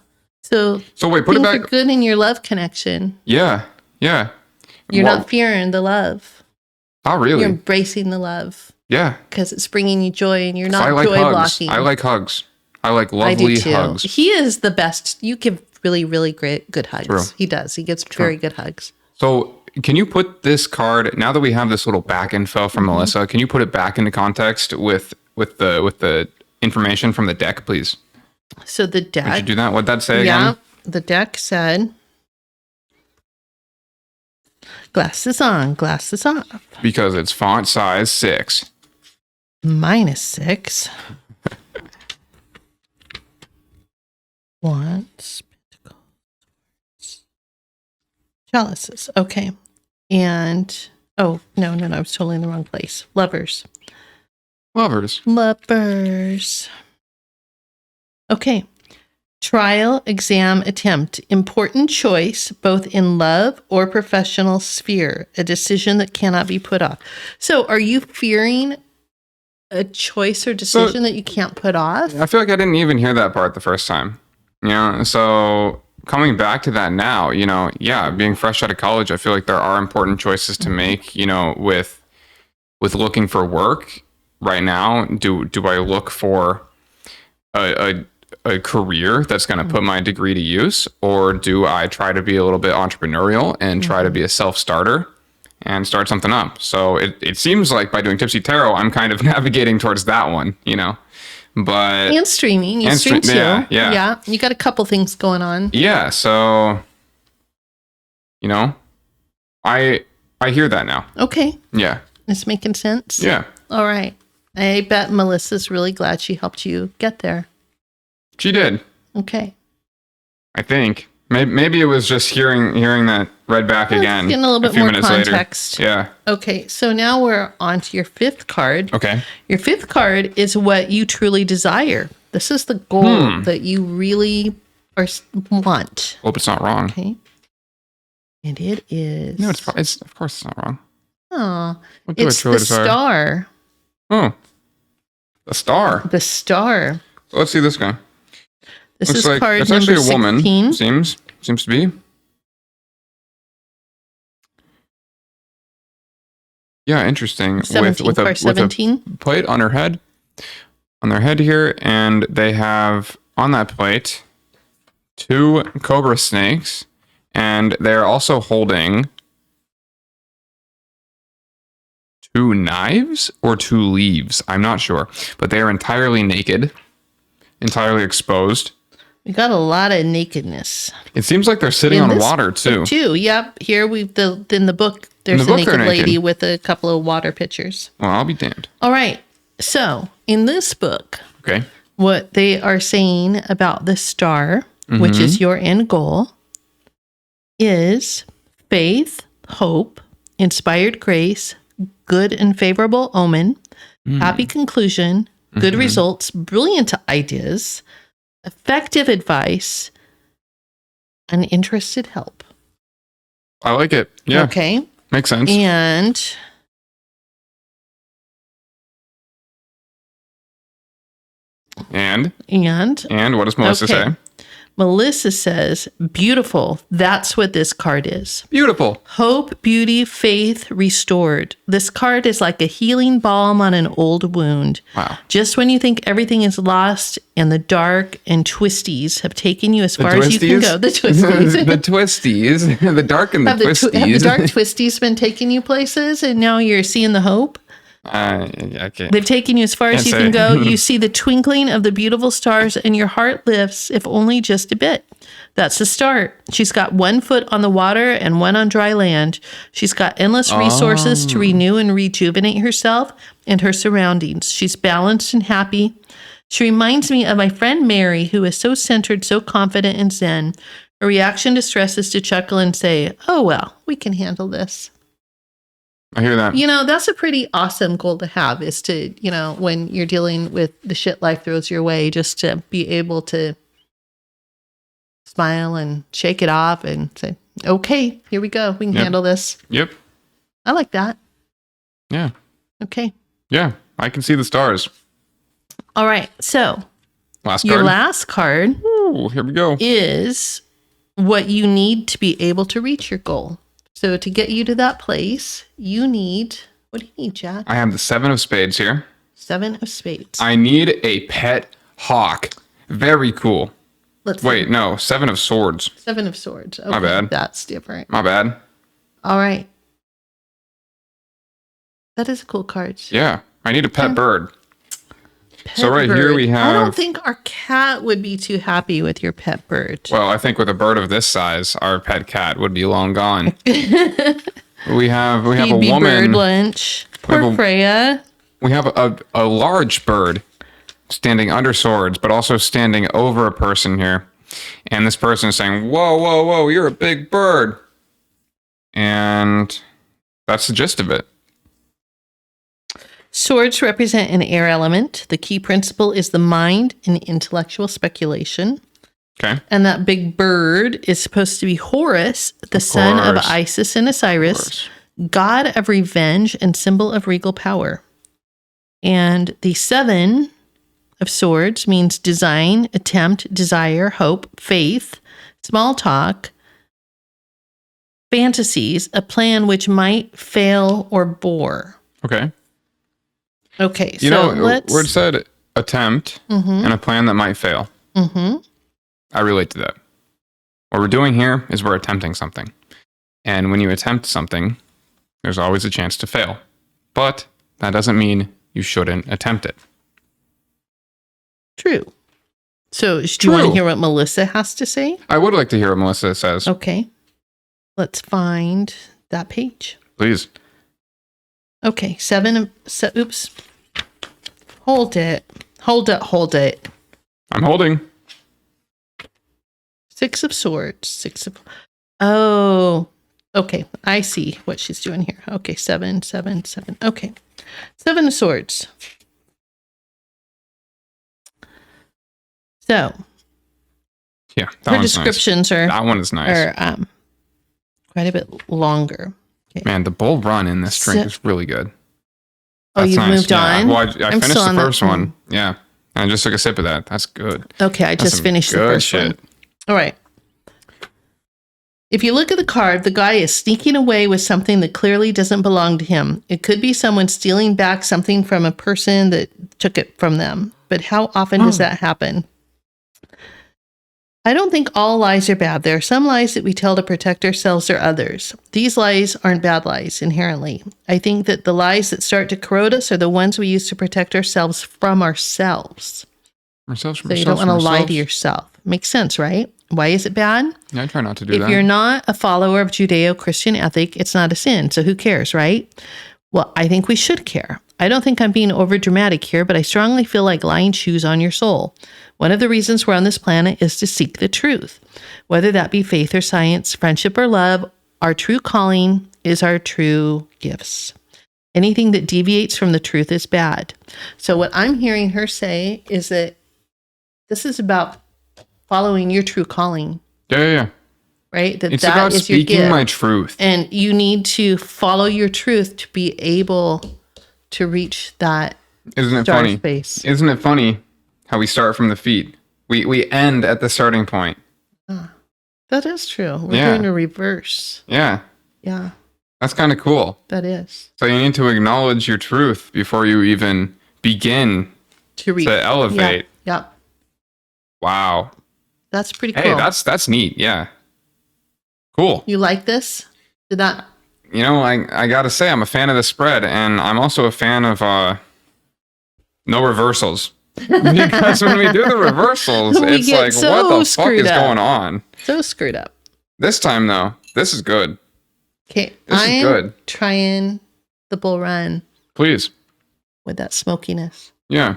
wait, put it back. Are good in your love connection. Yeah. You're not fearing the love. Not really. You're embracing the love. Yeah. Because it's bringing you joy, and you're not joy blocking. I like hugs. I like lovely hugs. He is the best. You give really, really good hugs. True. He does. He gives very good hugs. So can you put this card, now that we have this little back info from Melissa, can you put it back into context with the information from the deck, please? So the deck. Did you do that? What'd that say again? Yeah, the deck said, glasses on, glasses off. Because it's font size 6. -6. Wands, Pentacles, chalices. Okay. And, no, I was totally in the wrong place. Lovers. Okay. Trial, exam, attempt. Important choice, both in love or professional sphere. A decision that cannot be put off. So are you fearing a choice or decision that you can't put off? I feel like I didn't even hear that part the first time. So coming back to that now, being fresh out of college, I feel like there are important choices to make, with looking for work right now. Do I look for a career that's going to put my degree to use, or do I try to be a little bit entrepreneurial and try to be a self-starter and start something up? So it seems like by doing Tipsy Tarot, I'm kind of navigating towards that one, but and streaming, you stream too. Yeah. You got a couple things going on. Yeah. So, I hear that now. Okay. Yeah. It's making sense. Yeah. All right. I bet Melissa's really glad she helped you get there. She did. Okay. I think maybe it was just hearing that read back again. Getting a little bit more context. Later. Yeah. Okay. So now we're on to your 5th card. Okay. Your 5th card is what you truly desire. This is the goal that you really want. Hope it's not wrong. Okay. And it is. No, it's of course it's not wrong. Oh, it's the star. Oh, the star. The star. So let's see this guy. This Looks is like card it's number actually a woman. 16. Seems to be. Yeah, interesting. 17, with a plate on her head, on their head here, and they have on that plate 2 cobra snakes, and they're also holding 2 knives or 2 leaves. I'm not sure, but they are entirely naked, entirely exposed. We got a lot of nakedness. It seems like they're sitting on water too. Yep. Here in the book, there's a naked lady with a couple of water pitchers. Well, I'll be damned. All right. So in this book, okay, what they are saying about the star, which is your end goal, is faith, hope, inspired grace, good and favorable omen, happy conclusion, good results, brilliant ideas, effective advice, and interested help. I like it. Yeah. Okay. Makes sense. And what does Melissa say? Melissa says, beautiful. That's what this card is. Beautiful. Hope, beauty, faith, restored. This card is like a healing balm on an old wound. Wow. Just when you think everything is lost and the dark and twisties have taken you as far as you can go. The twisties. The twisties. The dark and the twisties. Have the dark twisties been taking you places and now you're seeing the hope? I can't. They've taken you as far as you can go. You see the twinkling of the beautiful stars and your heart lifts, if only just a bit. That's the start. She's got 1 foot on the water and 1 on dry land. She's got endless resources to renew and rejuvenate herself and her surroundings. She's balanced and happy. She reminds me of my friend Mary, who is so centered, so confident and zen. Her reaction to stress is to chuckle and say, oh, well, we can handle this. I hear that. That's a pretty awesome goal to have, is to, when you're dealing with the shit life throws your way, just to be able to smile and shake it off and say, okay, here we go. We can handle this. Yep. I like that. Yeah. Okay. Yeah. I can see the stars. All right. So your last card. Ooh, here we go. Is what you need to be able to reach your goal. So to get you to that place, you need, what do you need, Jack? I have the 7 of spades here. 7 of spades. I need a pet hawk. Very cool. Wait, no, 7 of swords. 7 of swords. Okay, my bad. That's different. My bad. All right. That is a cool card. Yeah, I need a pet bird. So here we have... I don't think our cat would be too happy with your pet bird. Well, I think with a bird of this size, our pet cat would be long gone. we have a woman. Bird lunch. Poor Freya. We have a large bird standing under swords, but also standing over a person here. And this person is saying, whoa, whoa, whoa, you're a big bird. And that's the gist of it. Swords represent an air element. The key principle is the mind and intellectual speculation. Okay. And that big bird is supposed to be Horus, the son of Isis and Osiris, god of revenge and symbol of regal power. And the 7 of swords means design, attempt, desire, hope, faith, small talk, fantasies, a plan which might fail or bore. Okay. Okay, where it said attempt and a plan that might fail. I relate to that. What we're doing here is we're attempting something. And when you attempt something, there's always a chance to fail. But that doesn't mean you shouldn't attempt it. True. So do you want to hear what Melissa has to say? I would like to hear what Melissa says. Okay. Let's find that page. Please. Okay, 7 of... oops. Hold it. Hold it. I'm holding. 6 of swords. 6 of... Oh. Okay, I see what she's doing here. Okay, 7, 7, 7. Okay. 7 of swords. So. Yeah, her descriptions nice. That one is nice. Are quite a bit longer. Okay. Man, the bull run in this drink is really good. That's you've moved on? Well, I finished the first one. Yeah. And I just took a sip of that. That's good. Okay, I just finished the first one. All right. If you look at the card, the guy is sneaking away with something that clearly doesn't belong to him. It could be someone stealing back something from a person that took it from them. But how often does that happen? I don't think all lies are bad. There are some lies that we tell to protect ourselves or others. These lies aren't bad lies inherently. I think that the lies that start to corrode us are the ones we use to protect ourselves from ourselves. Ourselves from So you don't want to lie to yourself. Makes sense, right? Why is it bad? Yeah, I try not to do that. If you're not a follower of Judeo-Christian ethic, it's not a sin. So who cares, right? Well, I think we should care. I don't think I'm being over dramatic here, but I strongly feel like lying chews on your soul. One of the reasons we're on this planet is to seek the truth. Whether that be faith or science, friendship or love, our true calling is our true gifts. Anything that deviates from the truth is bad. So what I'm hearing her say is that this is about following your true calling. Yeah. Right? It's about speaking my truth. And you need to follow your truth to be able to reach that space. Isn't it funny how we start from the feet? We end at the starting point. That is true. We're doing a reverse. Yeah. Yeah. That's kind of cool. That is. So you need to acknowledge your truth before you even begin to elevate. Yeah. Wow. That's pretty cool. Hey, that's neat. Yeah. Cool. You like this? Did that? You know, I gotta say, I'm a fan of the spread, and I'm also a fan of no reversals. Because when we do the reversals, it's like, what the fuck is going on? So screwed up. This time, though, this is good. Okay, I'm trying the Bull Run. Please. With that smokiness. Yeah.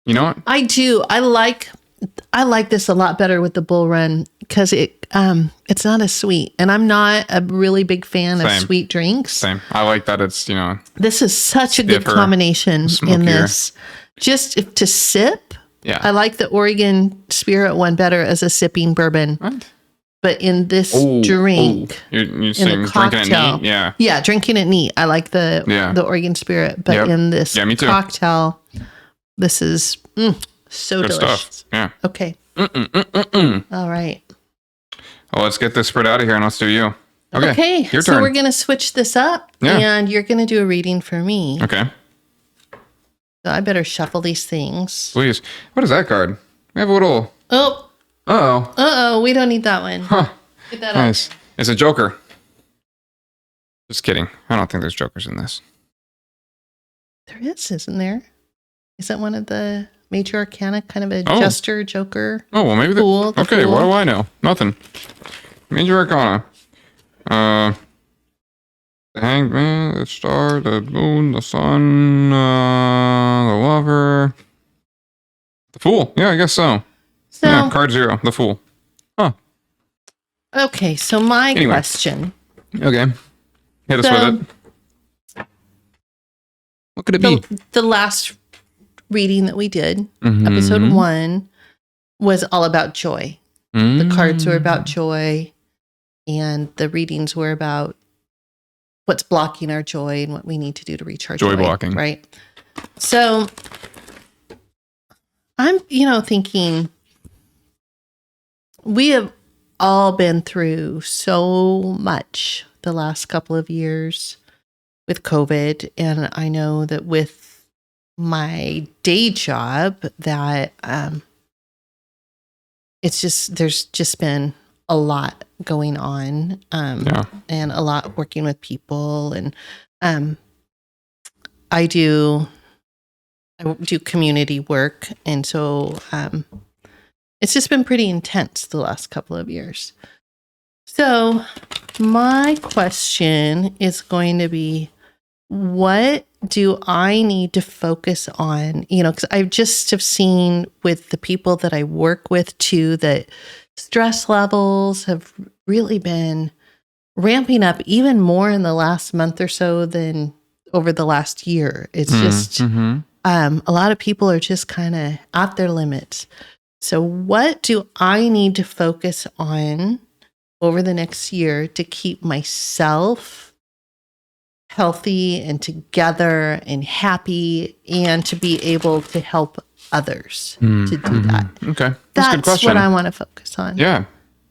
You know what? I do. I like this a lot better with the Bull Run because it's not as sweet, and I'm not a really big fan of sweet drinks. Same. I like that it's, this is such a good combination in this. Just to sip. Yeah. I like the Oregon Spirit one better as a sipping bourbon. What? But in this drink, you're saying drinking it neat? Yeah. Yeah, drinking it neat. I like the Oregon Spirit, but in this cocktail, this is so good delicious. Stuff. Yeah. Okay. All right. Well, let's get this spread out of here and let's do you. Okay. Your turn. So we're going to switch this up and you're going to do a reading for me. Okay. So I better shuffle these things. Please. What is that card? We have a little... Oh. Uh-oh. Uh-oh. We don't need that one. Huh. Get that nice. up. It's a joker. Just kidding. I don't think there's jokers in this. There is, isn't there? Is that one of the major arcana, kind of a jester, joker? Oh, well, maybe fool, okay, fool. What do I know? Nothing. Major arcana. The hangman, the star, the moon, the sun, the lover. The fool. Yeah, I guess so. Yeah, card 0, the fool. Huh. Okay, so my question. Okay. Hit us with it. What could it be? The last reading that we did, episode 1, was all about joy. The cards were about joy, and the readings were about what's blocking our joy and what we need to do to reach our joy. Joy blocking. Right? So I'm, thinking we have all been through so much the last couple of years with COVID. And I know that with my day job that there's just been a lot going on and a lot working with people. And I do community work. And so it's just been pretty intense the last couple of years. So my question is going to be, what do I need to focus on? Because I just have seen with the people that I work with too, that stress levels have really been ramping up even more in the last month or so than over the last year. It's just, a lot of people are just kind of at their limits. So what do I need to focus on over the next year to keep myself healthy and together and happy and to be able to help others to do that? Okay. That's a good question. what I want to focus on. Yeah.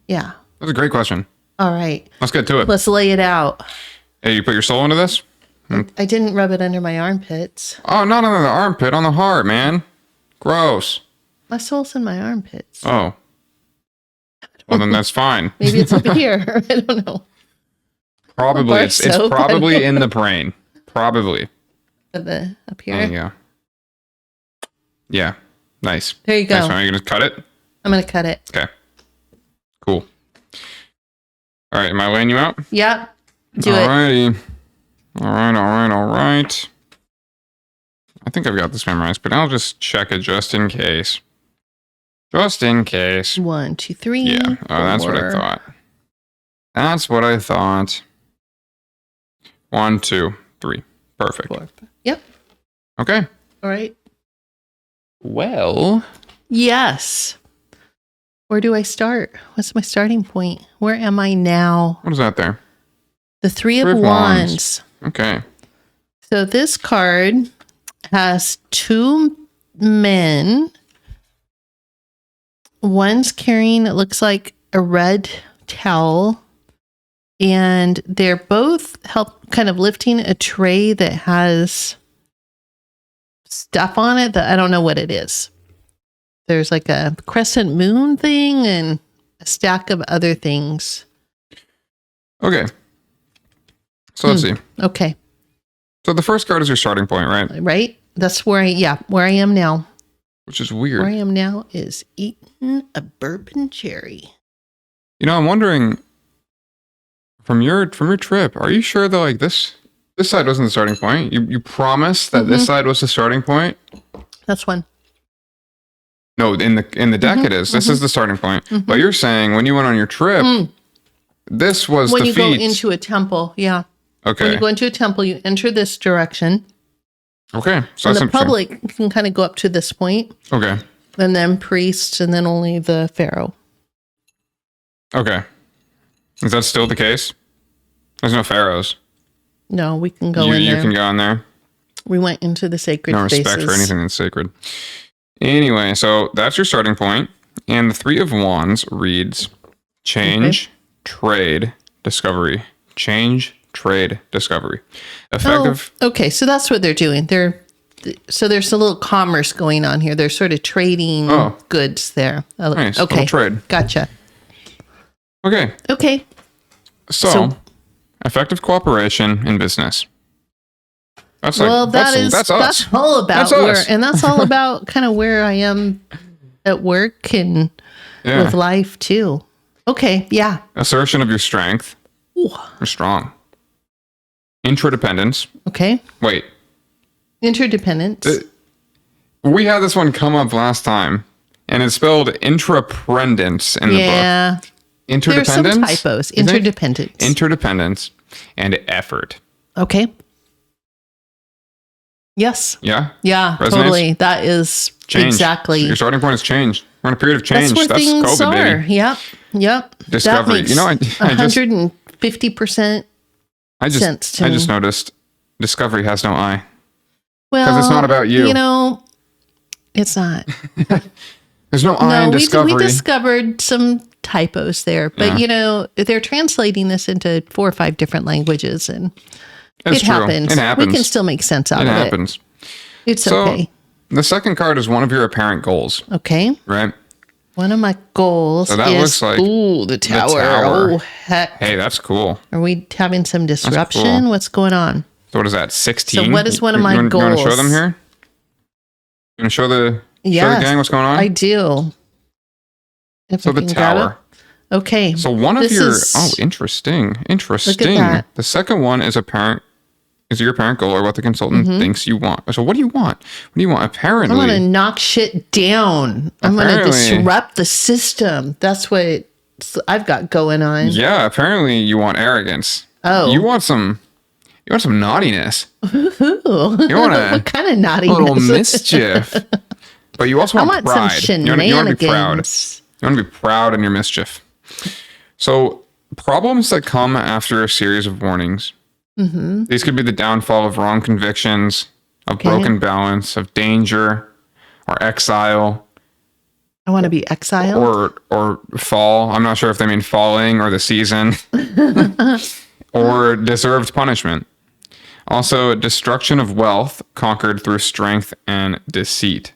Yeah. That's a great question. All right. Let's get to it. Let's lay it out. Hey, you put your soul into this? I didn't rub it under my armpits. Oh, not under the armpit, on the heart, man. Gross. My soul's in my armpits. Oh. Well, then that's fine. Maybe it's up here. I don't know. Probably. It's probably in the brain. Probably. Up here? There you go. Yeah. Nice. There you go. Nice. Are you going to cut it? I'm going to cut it. Okay. Cool. All right. Am I laying you out? Yep. Do Alrighty. It. All right. I think I've got this memorized, but I'll just check it just in case. Just in case. 1, 2, 3. Yeah. Oh, that's what I thought. That's what I thought. 1, 2, 3. Perfect. 4. Yep. Okay. All right. Well. Yes. Where do I start? What's my starting point? Where am I now? What is that there? The Three of Wands. Okay. So this card has 2 men. One's carrying, it looks like, a red towel. And they're both kind of lifting a tray that has stuff on it that I don't know what it is. There's like a crescent moon thing and a stack of other things. Okay. So let's see. Okay. So the first card is your starting point, right? Right? That's where I am now. Which is weird. Where I am now is eating a bourbon cherry. You know, I'm wondering from your trip, are you sure that like this side wasn't the starting point? You promised that this side was the starting point? That's one. No, in the deck it is. This is the starting point. But you're saying when you went on your trip, this was when the you feet. go into a temple, yeah. Okay. When you go into a temple, you enter this direction. Okay. So and that's the public can kind of go up to this point. Okay. And then priests, and then only the pharaoh. Okay. Is that still the case? There's no pharaohs. No, we can go in there. You can go in there. We went into the sacred No respect spaces. for anything that's sacred. Anyway, so that's your starting point. And the Three of Wands reads change, trade, discovery. Change, trade, discovery. Effective. Oh, okay, so that's what they're doing. So there's a little commerce going on here. They're sort of trading goods there. Nice. Okay. Little trade. Gotcha. Okay. So effective cooperation in business. That's like, that's us. That's all about that's us. and that's all about kind of where I am at work and with life too. Okay, yeah. Assertion of your strength. Ooh. You're strong. Interdependence. Okay. Wait. Interdependence. We had this one come up last time, and it's spelled intraprendence in the book. Interdependence. There's some typos. Interdependence. Interdependence and effort. Okay. Yes. Yeah? Yeah, Resonates? totally. That is change. Exactly. Your starting point is change. We're in a period of change. That's where things COVID, are. baby. Yep. Discovery. That makes 150% sense to me. I just noticed discovery has no I. Well, because it's not about you. It's not. There's no I in discovery. We discovered some typos there, but they're translating this into 4 or 5 different languages, and it happens. It happens. We can still make sense out of it. It happens. It's okay. The second card is one of your apparent goals. Okay. Right? One of my goals so that looks like the tower. Oh, heck. Hey, that's cool. Are we having some disruption? Cool. What's going on? So what is that, 16? So what is one of my goals? You want to show them here? You want to show the gang what's going on? I do. So the tower. Okay. So one of your... interesting. Look at that. The second one is your apparent goal or what the consultant thinks you want. So what do you want? What do you want? Apparently... I want to knock shit down. I'm going to disrupt the system. That's what I've got going on. Yeah, apparently you want arrogance. Oh. You want some naughtiness. Ooh. You want what kind of naughtiness? A little mischief. But you also want pride. Some shenanigans. You want to be proud. You want to be proud in your mischief. So problems that come after a series of warnings. Mm-hmm. These could be the downfall of wrong convictions, of broken balance, of danger, or exile. I want to be exiled. Or fall. I'm not sure if they mean falling or the season. Or deserved punishment. Also, destruction of wealth conquered through strength and deceit.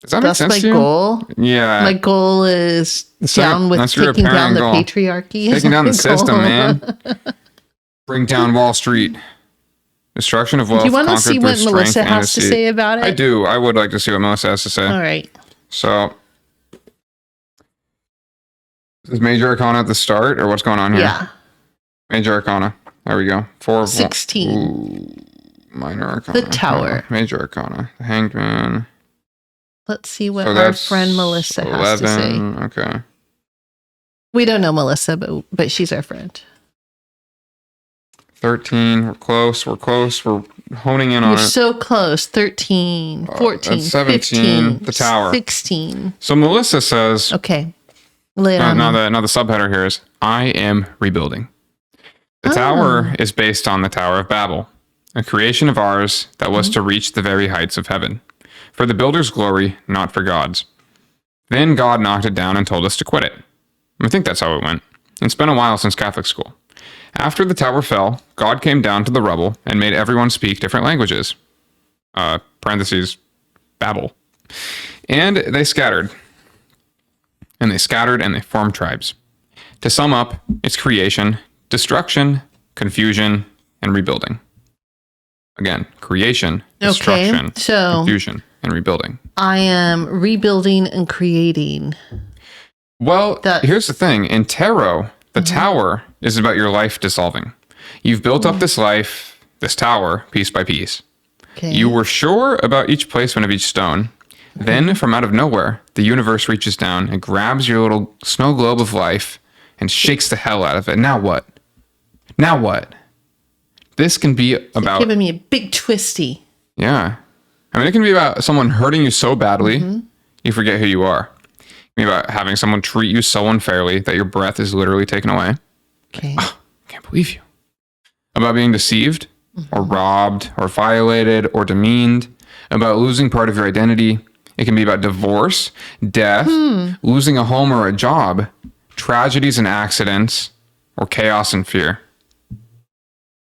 Does that make sense to you? That's my goal. Yeah. My goal is taking down the patriarchy. Taking down the system, man. Bring down Wall Street. Destruction of wealth. Do you want to see what strength, Melissa has to say about it? I do. I would like to see what Melissa has to say. All right. So, is Major Arcana at the start, or what's going on here? Yeah. Major Arcana. There we go. 4 of 16. Ooh, Minor Arcana. The Tower. Major Arcana. The Hanged Man. Let's see what our friend Melissa 11, has to say. Okay. We don't know Melissa, but she's our friend. 13. We're close. We're honing in on You're it. so close. 13, 14, that's 17. 15, The Tower. 16. So Melissa says... Okay. Lay it on me. Now the subheader here is, I am rebuilding. The Tower is based on the Tower of Babel, a creation of ours that was to reach the very heights of heaven. For the builder's glory, not for God's. Then God knocked it down and told us to quit it. I think that's how it went. It's been a while since Catholic school. After the tower fell, God came down to the rubble and made everyone speak different languages. Parentheses, Babel. And they scattered. And they formed tribes. To sum up, it's creation, destruction, confusion, and rebuilding. Again, creation, destruction, confusion, and rebuilding. I am rebuilding and creating. Well, here's the thing. In tarot, the tower is about your life dissolving. You've built up this life, this tower, piece by piece. Okay. You were sure about each placement of each stone. Then, from out of nowhere, the universe reaches down and grabs your little snow globe of life and shakes the hell out of it. Now what? Now what? This can be about... giving me a big twisty. Yeah. I mean, it can be about someone hurting you so badly, you forget who you are. It can be about having someone treat you so unfairly that your breath is literally taken away. Okay. Oh, I can't believe you. About being deceived, or robbed, or violated, or demeaned. About losing part of your identity. It can be about divorce, death, losing a home or a job, tragedies and accidents, or chaos and fear.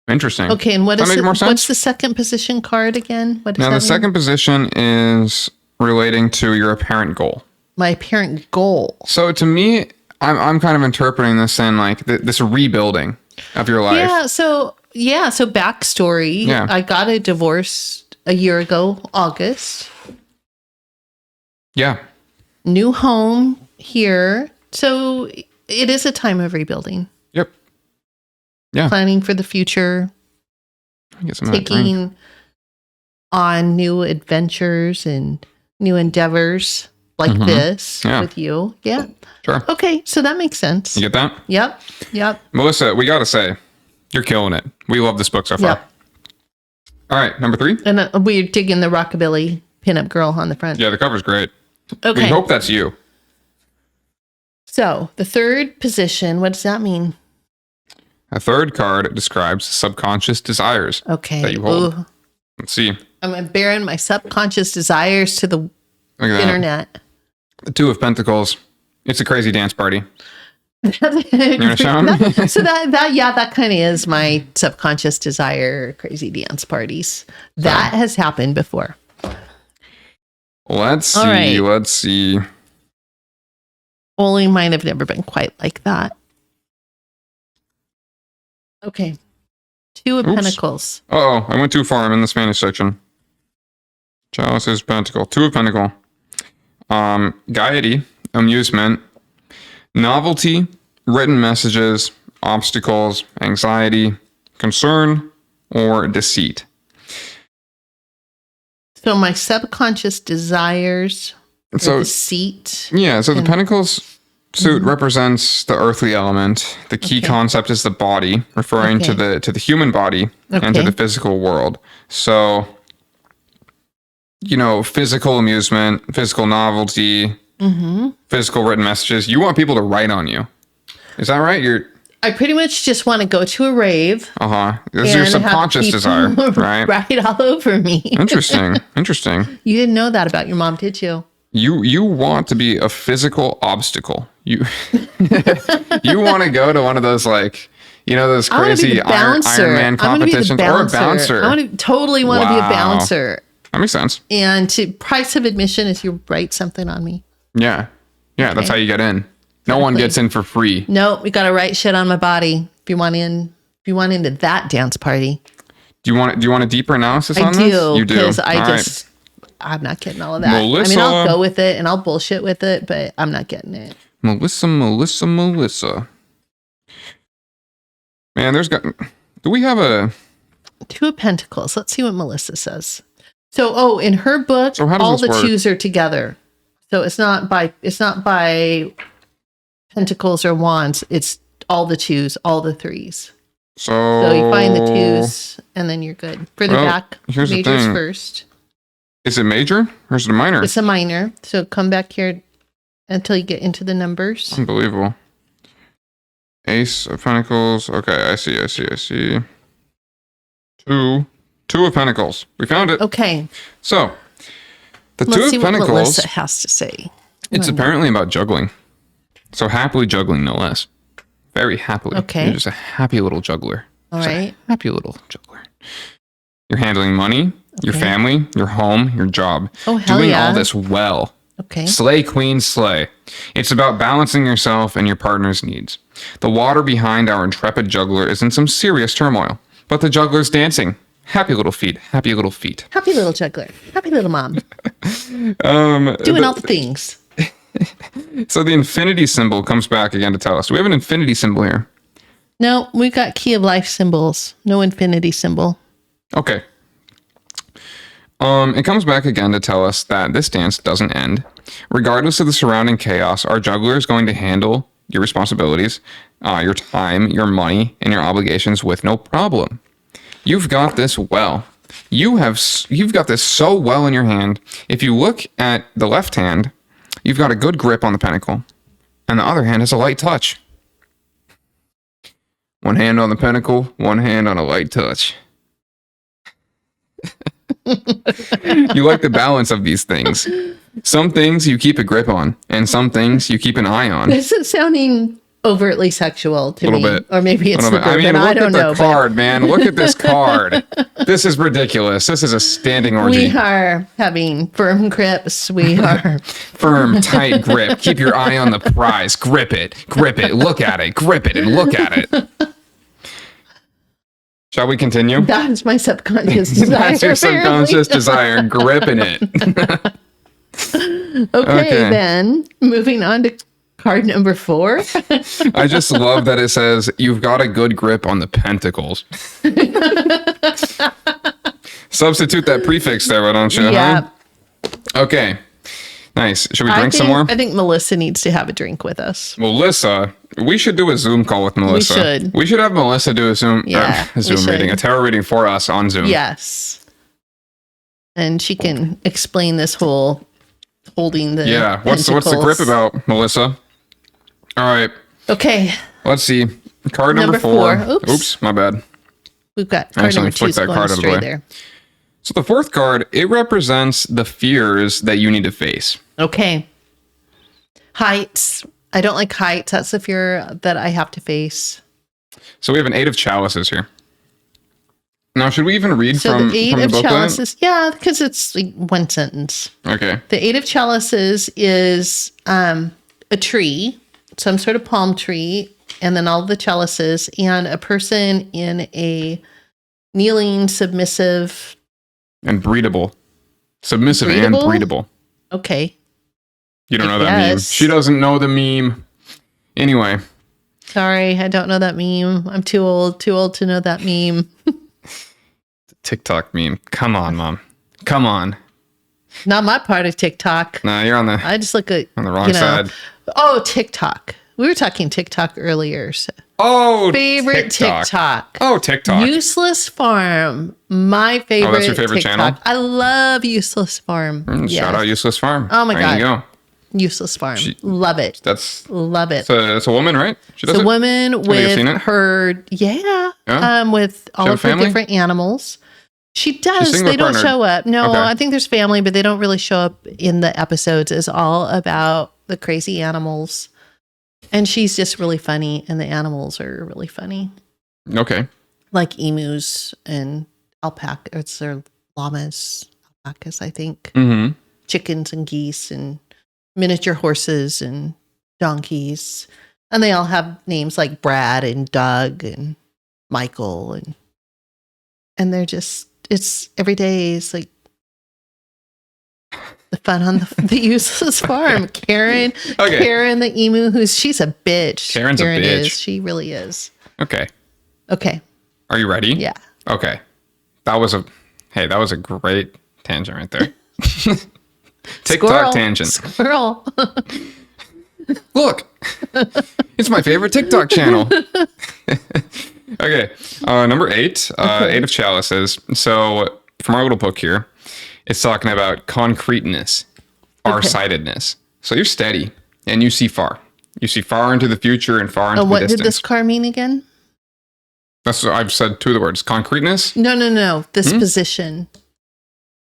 Interesting. Okay, and Does that make more sense? what's the second position card again? What does Now, that the mean? second position is relating to your apparent goal. My apparent goal. So to me, I'm kind of interpreting this in like this rebuilding of your life. So backstory. Yeah. I got a divorce a year ago, August. Yeah. New home here. So it is a time of rebuilding. Yep. Yeah. Planning for the future. Taking on new adventures and new endeavors like this with you. Yeah. Sure. Okay. So that makes sense. You get that? Yep. Melissa, we got to say, you're killing it. We love this book so far. Yep. All right. Number 3. And we're digging the rockabilly pinup girl on the front. Yeah. The cover's great. Okay. We hope that's you. So the third position, what does that mean? A third card describes subconscious desires that you hold. Ooh. Let's see. I'm bearing my subconscious desires to the internet. The 2 of Pentacles. It's a crazy dance party. You want to show me? So that kind of is my subconscious desire, crazy dance parties. That has happened before. Let's see. Right. Let's see. Only mine have never been quite like that. Okay. 2 of Pentacles. Uh-oh, I went too far. I'm in the Spanish section. Chalice is Pentacle. 2 of Pentacle. Gaiety, amusement, novelty, written messages, obstacles, anxiety, concern, or deceit. So my subconscious desires, deceit. Yeah, so the Pentacles suit represents the earthly element. The key concept is the body, referring to the human body and to the physical world. So, physical amusement, physical novelty, physical written messages. You want people to write on you. Is that right? I pretty much just want to go to a rave. This is your subconscious desire, right? Write all over me. Interesting. You didn't know that about your mom, did you? You want to be a physical obstacle. You want to go to one of those those crazy Iron Man competitions or a bouncer. I totally want to be a bouncer. That makes sense. And price of admission is you write something on me. Yeah. That's how you get in. No one gets in for free. No, we got to write shit on my body if you want into that dance party. Do you want a deeper analysis on this? You do. Because I'm not getting all of that. Melissa, I'll go with it and I'll bullshit with it, but I'm not getting it. Melissa. Man, do we have a... Two of Pentacles. Let's see what Melissa says. So, in her book, all the twos are together. So it's not by Pentacles or Wands. It's all the twos, all the threes. So you find the twos, and then you're good. For the back, here's majors the thing. first. Is it major or is it a minor? It's a minor. So come back here until you get into the numbers. Unbelievable. Ace of Pentacles. Okay, I see. Two of Pentacles. We found it. Okay. So, Let's Two see of what Pentacles. Melissa has to say. It's apparently about juggling. So happily juggling, no less. Very happily. Okay. You're just a happy little juggler. All right. Happy little juggler. You're handling money, your family, your home, your job. Oh, hell doing yeah. all this well. Okay. Slay, queen, slay. It's about balancing yourself and your partner's needs. The water behind our intrepid juggler is in some serious turmoil, but the juggler's dancing. Happy little feet. Happy little feet. Happy little juggler. Happy little mom. Doing all the things. So the infinity symbol comes back again to tell us. We have an infinity symbol here. No, we've got key of life symbols. No infinity symbol. Okay. It comes back again to tell us that this dance doesn't end. Regardless of the surrounding chaos, our juggler is going to handle your responsibilities, your time, your money, and your obligations with no problem. You've got this well. You've got this so well in your hand. If you look at the left hand, you've got a good grip on the pentacle, and the other hand has a light touch. One hand on the pentacle, one hand on a light touch. You like the balance of these things. Some things you keep a grip on, and some things you keep an eye on. This is sounding overtly sexual to me. A little bit. Or maybe it's the bourbon. I mean, I don't know. Look at the card, man. Look at this card. This is ridiculous. This is a standing orgy. We are having firm grips. We are... Firm, tight grip. Keep your eye on the prize. Grip it. Grip it. Look at it. Grip it and look at it. Shall we continue? That's my subconscious desire. That's your subconscious desire. Gripping it. Okay, then. Moving on to card number 4. I just love that it says, you've got a good grip on the pentacles. Substitute that prefix there, why don't you? Yeah. Huh? Okay. Nice. Should we drink some more? I think Melissa needs to have a drink with us. Melissa, we should do a Zoom call with Melissa. We should have Melissa do a Zoom reading, a tarot reading for us on Zoom. Yes. And she can explain this whole holding the what's the grip about, Melissa? All right. Okay. Let's see. Card number 4. Oops, my bad. We've got card number 2 going card straight there. So the 4th card, it represents the fears that you need to face. Okay. Heights. I don't like heights. That's the fear that I have to face. So we have an 8 of chalices here. Now, should we even read from the 8 of chalices? Yeah, because it's like one sentence. Okay. The 8 of chalices is a tree, some sort of palm tree, and then all the chalices, and a person in a kneeling, submissive... And breedable. Submissive and breedable. Okay. You don't know that meme. She doesn't know the meme. Anyway. Sorry, I don't know that meme. I'm too old to know that meme. TikTok meme. Come on, Mom. Come on. Not my part of TikTok. Nah, you're on the... I just look at... On the wrong side. Oh, TikTok. We were talking TikTok earlier. So. Oh, favorite TikTok. Oh, TikTok. Useless Farm. My favorite. Oh, that's your favorite channel? I love Useless Farm. Shout out Useless Farm. Oh my God. There you go. Useless Farm. Love it. Love it. It's a woman, right? It's a woman with her, with all of her different animals. She does. They don't show up. No, I think there's family, but they don't really show up in the episodes. It's all about the crazy animals. And she's just really funny, and the animals are really funny. Okay. Like emus and alpacas, or llamas, alpacas, I think. Mm-hmm. Chickens and geese and miniature horses and donkeys. And they all have names like Brad and Doug and Michael. and they're just, it's every day is like the fun on the useless farm. Karen, Karen the emu, she's a bitch. Karen's a bitch. She really is. Okay. Are you ready? Yeah. Okay. That was a great tangent right there. TikTok tangent. Squirrel. Look, it's my favorite TikTok channel. Okay. Number 8, 8 of chalices. So from our little book here, it's talking about concreteness, farsightedness. So you're steady and you see far. You see far into the future and far into the distance. What did this card mean again? That's what I've said 2 of the words. Concreteness? No. This position.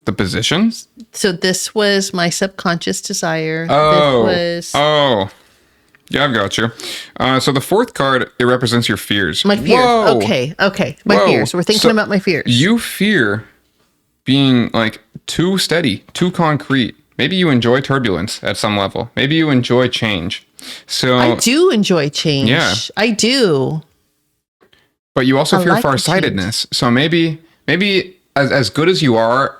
The position? So this was my subconscious desire. Oh. Yeah, I've got you. So the 4th card, it represents your fears. My fears. Whoa. Okay. My fears. We're thinking about my fears. You fear being like too steady, too concrete. Maybe you enjoy turbulence at some level. Maybe you enjoy change. So I do enjoy change. Yeah. I do. But you also fear farsightedness. So maybe as good as you are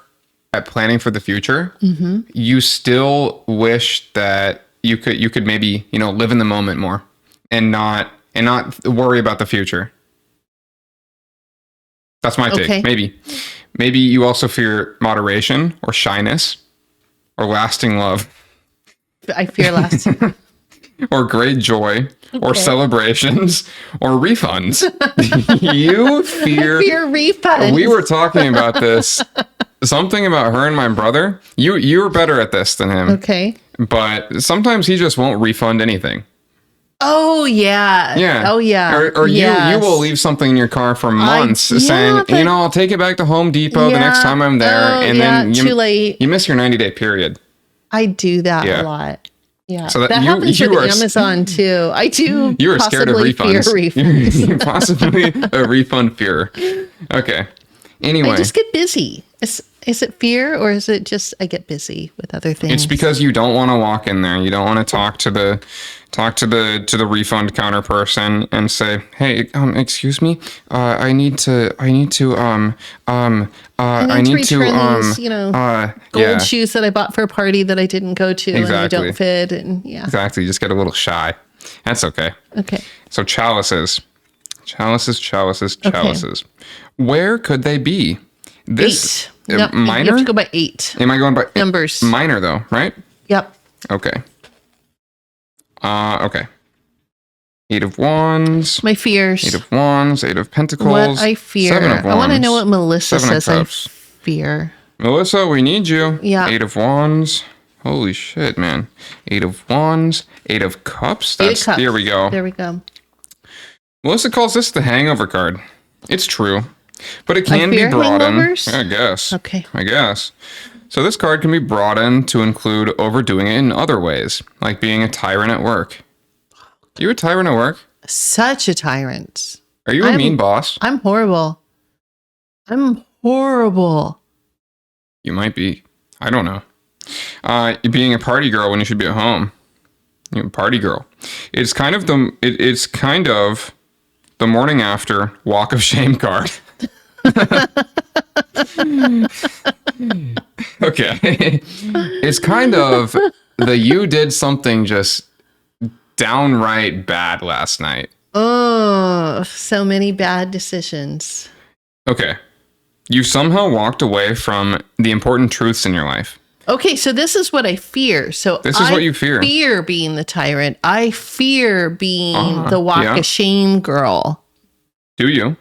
at planning for the future, you still wish that you could maybe, live in the moment more and not worry about the future. That's my take. Maybe you also fear moderation or shyness or lasting love. I fear lasting. Or great joy, or celebrations, or refunds. You fear refunds. We were talking about this. Something about her and my brother. You're better at this than him. Okay. But sometimes he just won't refund anything. Oh yeah. Yeah. Oh yeah. Or you will leave something in your car for months saying, I'll take it back to Home Depot the next time I'm there, and then too late. You miss your 90-day period. I do that a lot. Yeah, so that happens with Amazon too. I do. You are scared of refunds. Fear refunds. You're possibly a refund fear. Okay. Anyway, I just get busy. Is it fear or is it just I get busy with other things? It's because you don't want to walk in there. You don't want to talk to the refund counter person and say, "Hey, excuse me, I need to return these, gold shoes that I bought for a party that I didn't go to and they don't fit." And exactly, you just get a little shy. That's okay. Okay. So chalices. Where could they be? This 8. No, minor. You have to go by 8. Am I going by numbers? Minor though, right? Yep. Okay. Okay. 8 of Wands. My fears. 8 of Wands. 8 of Pentacles. What I fear. 7 of Wands. I want to know what Melissa says I Cups. fear. Melissa, we need you. Yeah. 8 of Wands. Holy shit, man. 8 of Wands. 8 of Cups. Here we go. There we go. Melissa calls this the hangover card. It's true. But it can be broadened. I guess. Okay. I guess. So this card can be broadened to include overdoing it in other ways, like being a tyrant at work. You a tyrant at work? Such a tyrant. Are you a mean boss? I'm horrible. You might be. I don't know. You're being a party girl when you should be at home. You're a party girl. It's kind of the morning after walk of shame card. Okay. It's kind of you did something just downright bad last night. Oh, so many bad decisions. Okay. You somehow walked away from the important truths in your life. Okay, so this is what I fear. So this is what you fear. I fear being the tyrant. I fear being the walk of shame girl. Do you?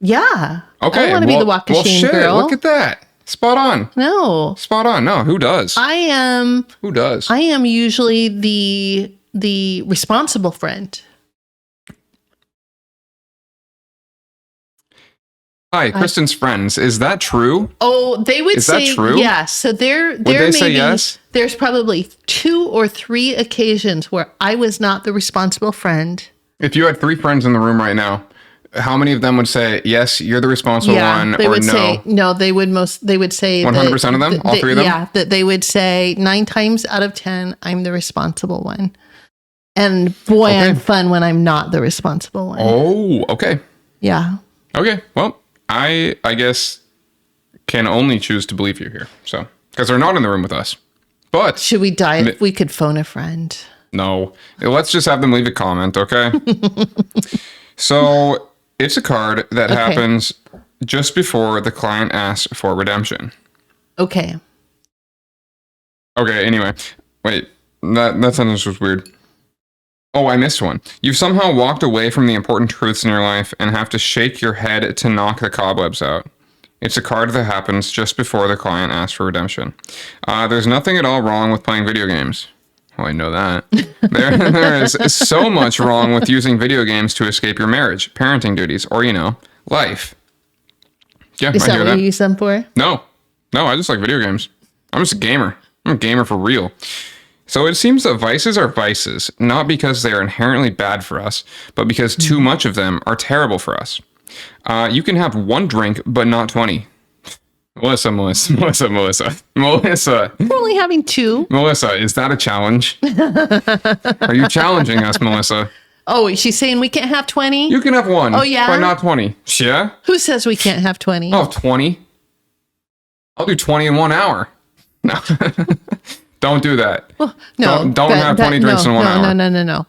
Yeah. Okay. I want to be the walk of shame girl. Look at that. Spot on. No. Spot on. No, who does? Who does? I am usually the responsible friend. Hi, Kristen's friends. Is that true? Oh, they would say that true? Yes. So there they say yes? There's probably 2 or 3 occasions where I was not the responsible friend. If you had 3 friends in the room right now, how many of them would say yes, you're the responsible one, they or would no? Say, no, they would say 100% of them, all 3 of them. Yeah, that they would say 9 times out of 10, I'm the responsible one, and boy, I'm fun when I'm not the responsible one. Oh, okay. Yeah. Okay. Well, I guess can only choose to believe you here. So, because they're not in the room with us. But should we die if we could phone a friend? No. Let's just have them leave a comment, okay? So, it's a card that happens just before the client asks for redemption. Okay. Okay, anyway. Wait, that sentence was weird. Oh, I missed one. You've somehow walked away from the important truths in your life and have to shake your head to knock the cobwebs out. It's a card that happens just before the client asks for redemption. There's nothing at all wrong with playing video games. Oh, I know that. There is so much wrong with using video games to escape your marriage, parenting duties, or, life. Yeah, is that what you use them for? No, I just like video games. I'm just a gamer. I'm a gamer for real. So it seems that vices are vices, not because they are inherently bad for us, but because too much of them are terrible for us. You can have one drink, but not 20. Melissa. We're only having 2. Melissa, is that a challenge? Are you challenging us, Melissa? Oh, she's saying we can't have 20? You can have one. Oh, yeah? But not 20. Yeah? Who says we can't have 20? Oh, 20? I'll do 20 in 1 hour. No. Don't do that. Well, no. Don't have 20 drinks in 1 hour. No.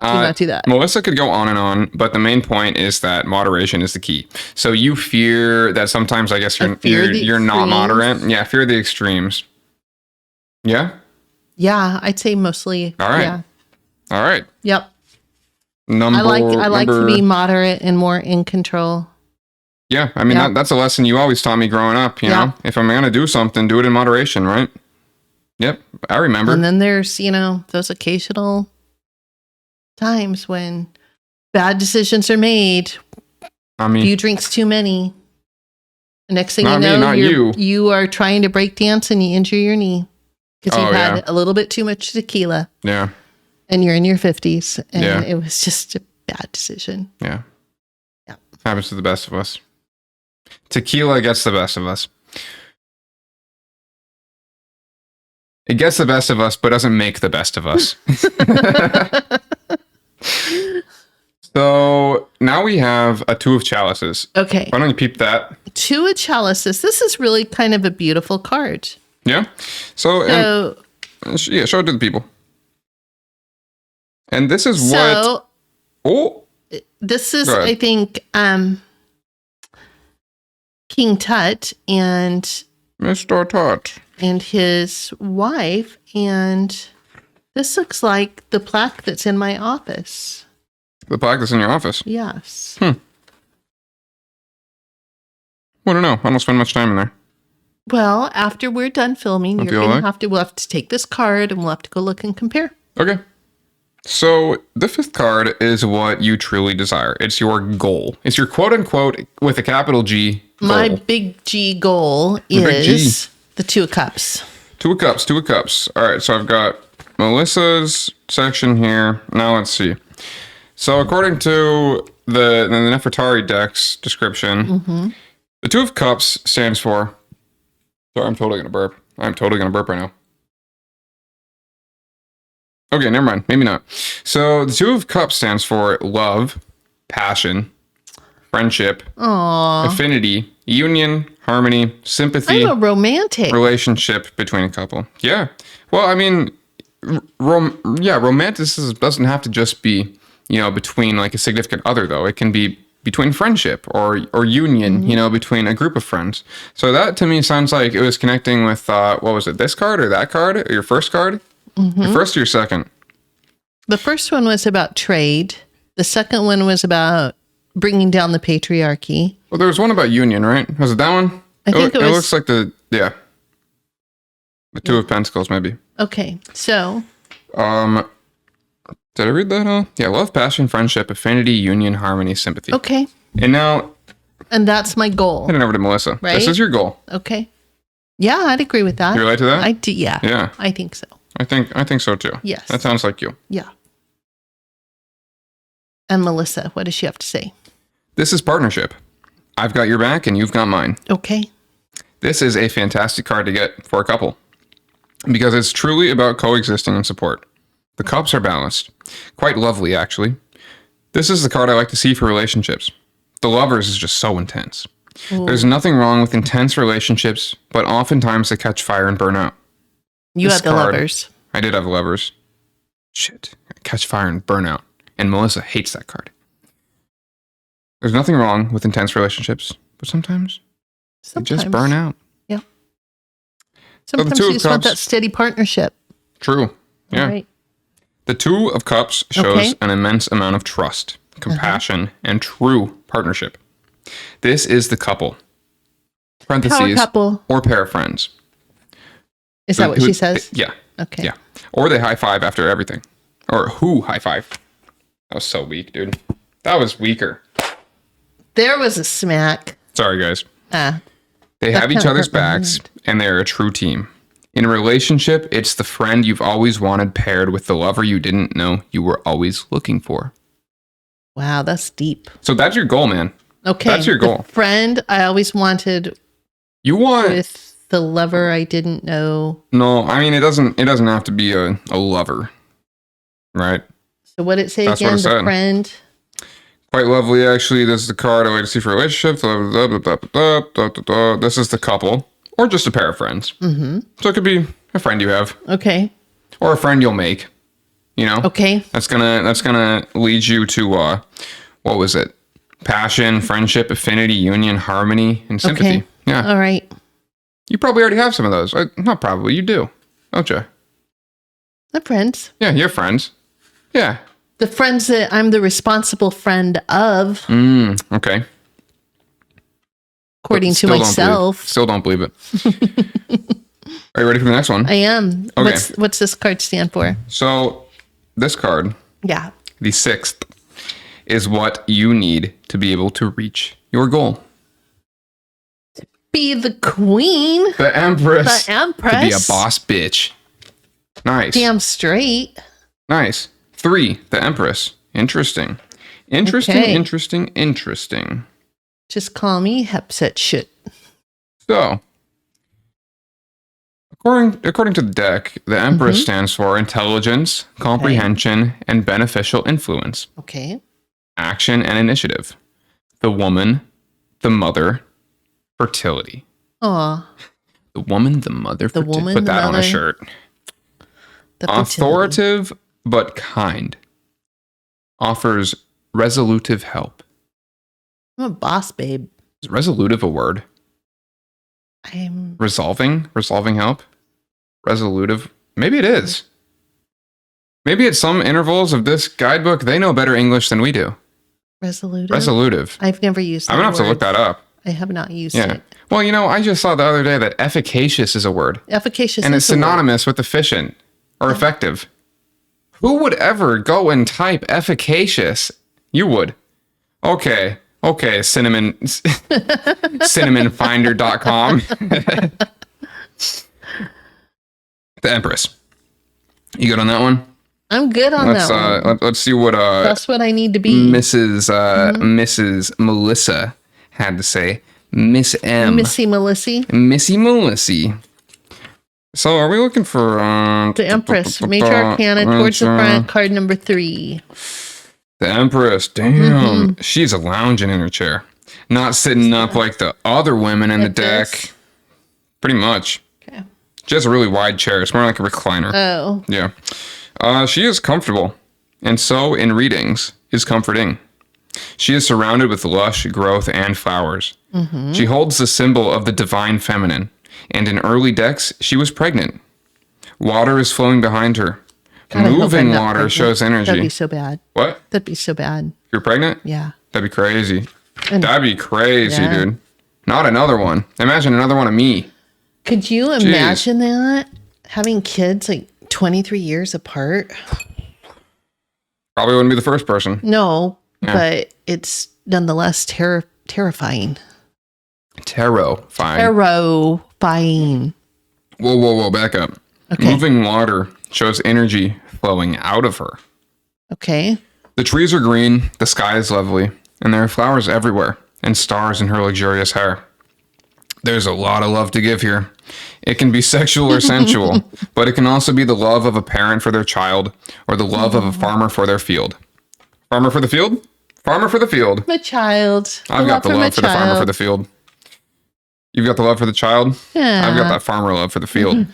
Do not do that. Melissa could go on and on, but the main point is that moderation is the key. So you fear that sometimes, I guess, you're not moderate. Yeah, fear the extremes. Yeah? Yeah, I'd say mostly. All right. Yeah. All right. Yep. I like to be moderate and more in control. Yeah, I mean, that's a lesson you always taught me growing up, you know? If I'm going to do something, do it in moderation, right? Yep, I remember. And then there's, those occasional times when bad decisions are made. I mean, few drinks too many. The next thing you are trying to break dance and you injure your knee because you had a little bit too much tequila. Yeah. And you're in your 50s and it was just a bad decision. Yeah. Yeah. Happens to the best of us. Tequila gets the best of us. It gets the best of us, but doesn't make the best of us. So now we have a 2 of chalices. Okay. Why don't you peep that? 2 of chalices. This is really kind of a beautiful card. Yeah. So show it to the people. And this is what... Oh. This is, I think, King Tut and... Mr. Tut. And his wife. And this looks like the plaque that's in my office. The plaque that's in your office? Yes. I don't know. I don't spend much time in there. Well, after we're done filming, we'll have to take this card and we'll have to go look and compare. Okay. So the 5th card is what you truly desire. It's your goal. It's your quote unquote with a capital G goal. My big G goal is the 2 of Cups. 2 of Cups, 2 of Cups. All right, so I've got Melissa's section here. Now let's see. So according to the Nefertari deck's description, the 2 of Cups stands for... Sorry, I'm totally going to burp. I'm totally going to burp right now. Okay, never mind. Maybe not. So the 2 of Cups stands for love, passion, friendship, affinity, union, harmony, sympathy. I'm a romantic. Relationship between a couple. Yeah. Well, I mean, romanticism doesn't have to just be, between like a significant other, though. It can be between friendship or union, between a group of friends. So that to me sounds like it was connecting with, what was it, this card or that card? Or your first card? Your first or your second? The first one was about trade. The second one was about bringing down the patriarchy. Well, there was one about union, right? Was it that one? I think it was. It looks like the 2 of Pentacles, maybe. Okay, so. Did I read that all? Yeah, love, passion, friendship, affinity, union, harmony, sympathy. Okay. And now. And that's my goal. Heading over to Melissa. Right? This is your goal. Okay. Yeah, I'd agree with that. You relate to that? I do. Yeah. Yeah. I think so. I think so too. Yes. That sounds like you. Yeah. And Melissa, what does she have to say? This is partnership. I've got your back and you've got mine. Okay. This is a fantastic card to get for a couple because it's truly about coexisting and support. The cups are balanced. Quite lovely, actually. This is the card I like to see for relationships. The Lovers is just so intense. Ooh. There's nothing wrong with intense relationships, but oftentimes they catch fire and burn out. You have the Lovers. I did have Lovers. Shit. Catch fire and burn out. And Melissa hates that card. There's nothing wrong with intense relationships, but sometimes they just burn out. Yeah. Sometimes you just want that steady partnership. True. Yeah. Right. The Two of Cups shows an immense amount of trust, compassion, and true partnership. This is the couple. Parentheses. Power couple. Or pair of friends. Is that what she says? Yeah. Okay. Yeah. Or they high five after everything. Or who high five. That was so weak, dude. That was weaker. There was a smack. Sorry, guys. They have each other's backs, and they're a true team. In a relationship, it's the friend you've always wanted paired with the lover you didn't know you were always looking for. Wow, that's deep. So that's your goal, man. Okay. That's your goal. The friend I always wanted. You want with the lover I didn't know. No, I mean it doesn't have to be a lover. Right? So what did it say That's again? What it said. The friend. Quite lovely, actually. This is the card I like to see for relationships. This is the couple, or just a pair of friends. Mm-hmm. So it could be a friend you have, okay, or a friend you'll make. You know, okay. That's gonna lead you to what was it? Passion, friendship, affinity, union, harmony, and sympathy. Okay. Yeah. All right. You probably already have some of those. Not probably. You do, don't you? The friends. Yeah, you're friends. Yeah. The friends that I'm the responsible friend of. Okay. According to myself. Still don't believe it. Are you ready for the next one? I am. Okay. What's this card stand for? So, this card, yeah, the 6th, is what you need to be able to reach your goal. Be the queen. The Empress. The Empress. To be a boss bitch. Nice. Damn straight. Nice. 3, the Empress. Interesting. Interesting. Just call me Hepset shit. So, according to the deck, the Empress stands for intelligence, comprehension, and beneficial influence. Okay. Action and initiative. The woman, the mother, fertility. Aw. The woman, the mother, the woman. Put that on a shirt. Authoritative fertility. But kind. Offers resolutive help. I'm a boss, babe. Is resolutive a word? I'm resolving help. Resolutive. Maybe it is. Maybe at some intervals of this guidebook, they know better English than we do. Resolutive. I've never used that I'm going to have to look that up. I have not used it. Well, I just saw the other day that efficacious is a word. Efficacious and is it's synonymous with efficient or effective. Who would ever go and type efficacious? You would. Okay, cinnamonfinder.com. The Empress. You good on that one? I'm good on that one. Let's see what that's what I need to be. Mrs. Melissa had to say. Miss M. Missy Melissy. So are we looking for the Empress? Major Arcana towards the front, card number 3. The Empress, damn. She's a lounging in her chair. Not sitting up like the other women in the deck. Pretty much. Okay. She has a really wide chair. It's more like a recliner. Oh. Yeah. She is comfortable. And so, in readings, is comforting. She is surrounded with lush growth and flowers. She holds the symbol of the divine feminine. And in early decks, she was pregnant. Water is flowing behind her. God, moving water pregnant. Shows energy. That'd be so bad. What? That'd be so bad. You're pregnant? Yeah. That'd be crazy. Dude. Not another one. Imagine another one of me. Could you imagine that? Having kids like 23 years apart? Probably wouldn't be the first person. No, but it's nonetheless terrifying. Terrifying. Whoa, back up. Okay. Moving water shows energy flowing out of her. Okay. The trees are green, the sky is lovely, and there are flowers everywhere, and stars in her luxurious hair. There's a lot of love to give here. It can be sexual or sensual, but it can also be the love of a parent for their child, or the love of a farmer for their field. Farmer for the field? Farmer for the field. My child. I've got the love for the farmer for the field. You've got the love for the child? Yeah. I've got that farmer love for the field.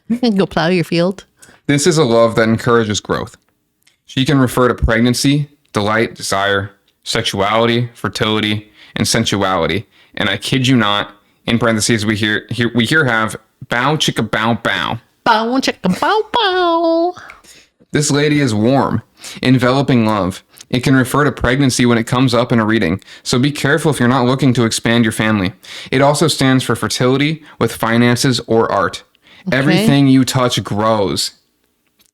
You can go plow your field. This is a love that encourages growth. She can refer to pregnancy, delight, desire, sexuality, fertility, and sensuality. And I kid you not, in parentheses, we here have bow chicka bow bow. Bow chicka bow bow. This lady is warm, enveloping love. It can refer to pregnancy when it comes up in a reading, so be careful if you're not looking to expand your family. It also stands for fertility with finances or art. Okay. Everything you touch grows.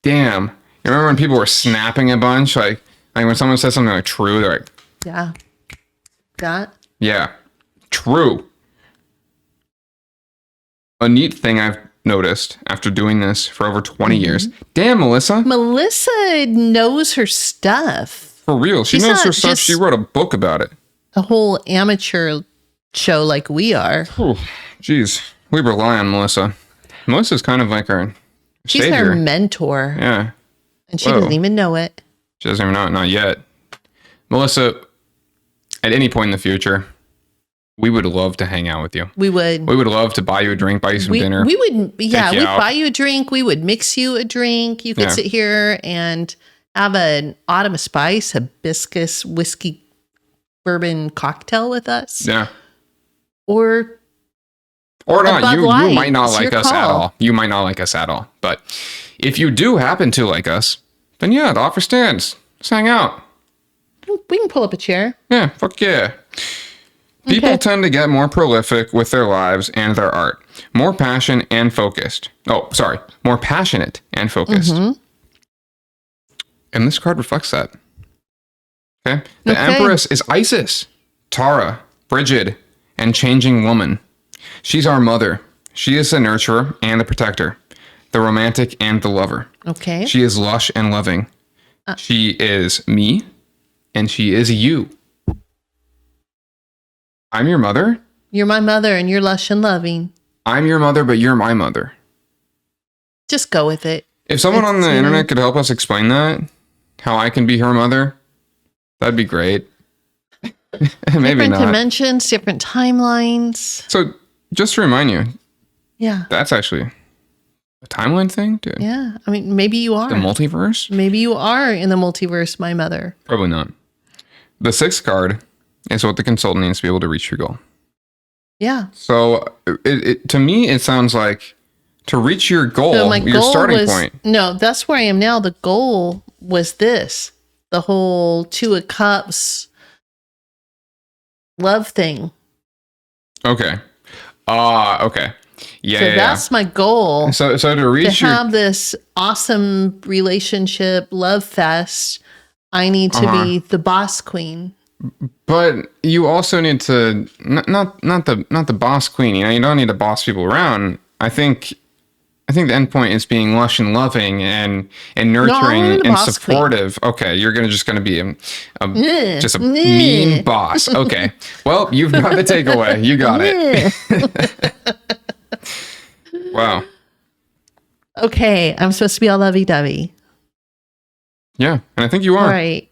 Damn. You remember when people were snapping a bunch? Like when someone says something like true, they're like... Yeah. That? Yeah. True. A neat thing I've noticed after doing this for over 20 years. Damn, Melissa. Melissa knows her stuff. For real. She knows her stuff. She wrote a book about it. A whole amateur show like we are. Jeez. We rely on Melissa. Melissa's kind of like our She's savior. our mentor. Yeah. And she doesn't even know it. She doesn't even know it. Not yet. Melissa, at any point in the future, we would love to hang out with you. We would. We would love to buy you a drink, buy you some dinner. We would, we'd buy you a drink. We would mix you a drink. You could sit here and have an Autumn-Spiced Hibiscus Whiskey Bourbon Cocktail with us. Yeah. Or not. You might not like us at all. You might not like us at all. But if you do happen to like us, then yeah, the offer stands. Let's hang out. We can pull up a chair. Yeah, fuck yeah. People tend to get more prolific with their lives and their art. More passion and focused. Oh, sorry. More passionate and focused. Mm-hmm. And this card reflects that. Okay. The Empress is Isis, Tara, Brigid, and Changing Woman. She's our mother. She is the nurturer and the protector, the romantic and the lover. Okay. She is lush and loving. She is me, and she is you. I'm your mother? You're my mother, and you're lush and loving. I'm your mother, but you're my mother. Just go with it. If someone on the internet could help us explain that, how I can be her mother, that'd be great. Maybe different not. Dimensions, different timelines. So, just to remind you, yeah, that's actually a timeline thing, too. Yeah, I mean, maybe you are. The multiverse? Maybe you are in the multiverse, my mother. Probably not. The 6th card is what the consultant needs to be able to reach your goal. Yeah. So, to me, it sounds like to reach your goal, your starting point. No, that's where I am now. The goal was this. The whole 2 of Cups love thing. Okay. Okay. Yeah. So that's my goal. So to reach have this awesome relationship, love fest, I need to be the boss queen. But you also need to not the boss queen. You know, you don't need to boss people around. I think the end point is being lush and loving and nurturing and supportive. Queen. Okay, you're just gonna be just a mean boss. Okay, well, you've got the takeaway. You got it. Wow. Okay, I'm supposed to be all lovey-dovey. Yeah, and I think you are. All right.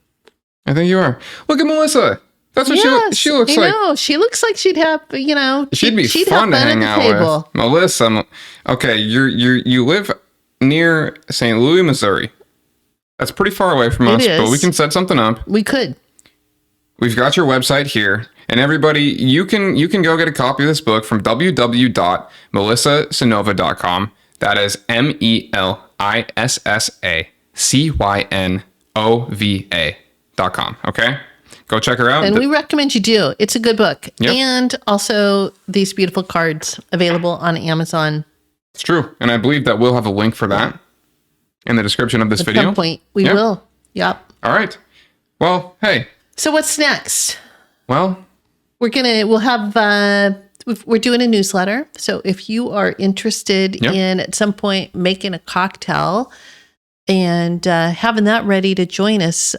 I think you are. Look at Melissa. That's what she looks like. No, she looks like she'd have, she'd fun to hang out with. Melissa, okay, you live near St. Louis, Missouri. That's pretty far away from us, but we can set something up. We could. We've got your website here, and everybody, you can go get a copy of this book from www.melissasynova.com. That is MELISSACYNOVA.com. Okay? Go check her out. And we recommend you do. It's a good book. Yep. And also these beautiful cards available on Amazon. It's true. And I believe that we'll have a link for that in the description of this video. At some point, we will. Yep. All right. Well, hey. So what's next? Well, we're doing a newsletter. So if you are interested in at some point making a cocktail and having that ready to join us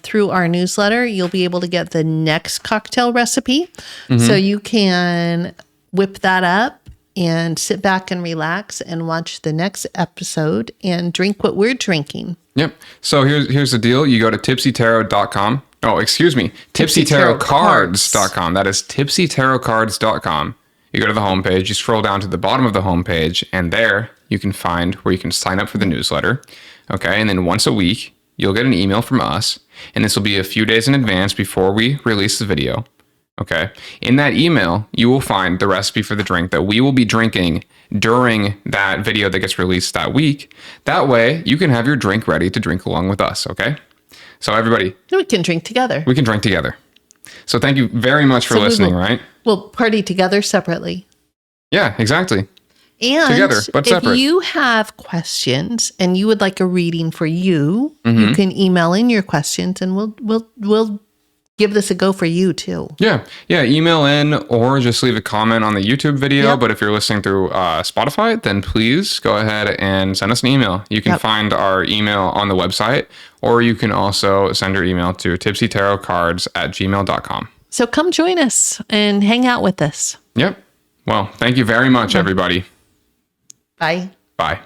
through our newsletter, you'll be able to get the next cocktail recipe. Mm-hmm. So you can whip that up and sit back and relax and watch the next episode and drink what we're drinking. Yep. So here's the deal. You go to tipsytarot.com. Oh, excuse me. TipsyTarotCards.com. That is TipsyTarotCards.com. You go to the homepage, you scroll down to the bottom of the homepage, and there you can find where you can sign up for the newsletter. Okay. And then once a week, you'll get an email from us. And this will be a few days in advance before we release the video. Okay. In that email, you will find the recipe for the drink that we will be drinking during that video that gets released that week. That way you can have your drink ready to drink along with us. Okay. So everybody, we can drink together. We can drink together. So thank you very much for listening, right? We'll party together separately. Yeah, exactly. And together, but separate. If you have questions and you would like a reading for you, you can email in your questions and we'll give this a go for you too. Yeah. Email in or just leave a comment on the YouTube video. Yep. But if you're listening through Spotify, then please go ahead and send us an email. You can find our email on the website, or you can also send your email to tipsytarotcards@gmail.com. So come join us and hang out with us. Yep. Well, thank you very much, everybody. Bye. Bye.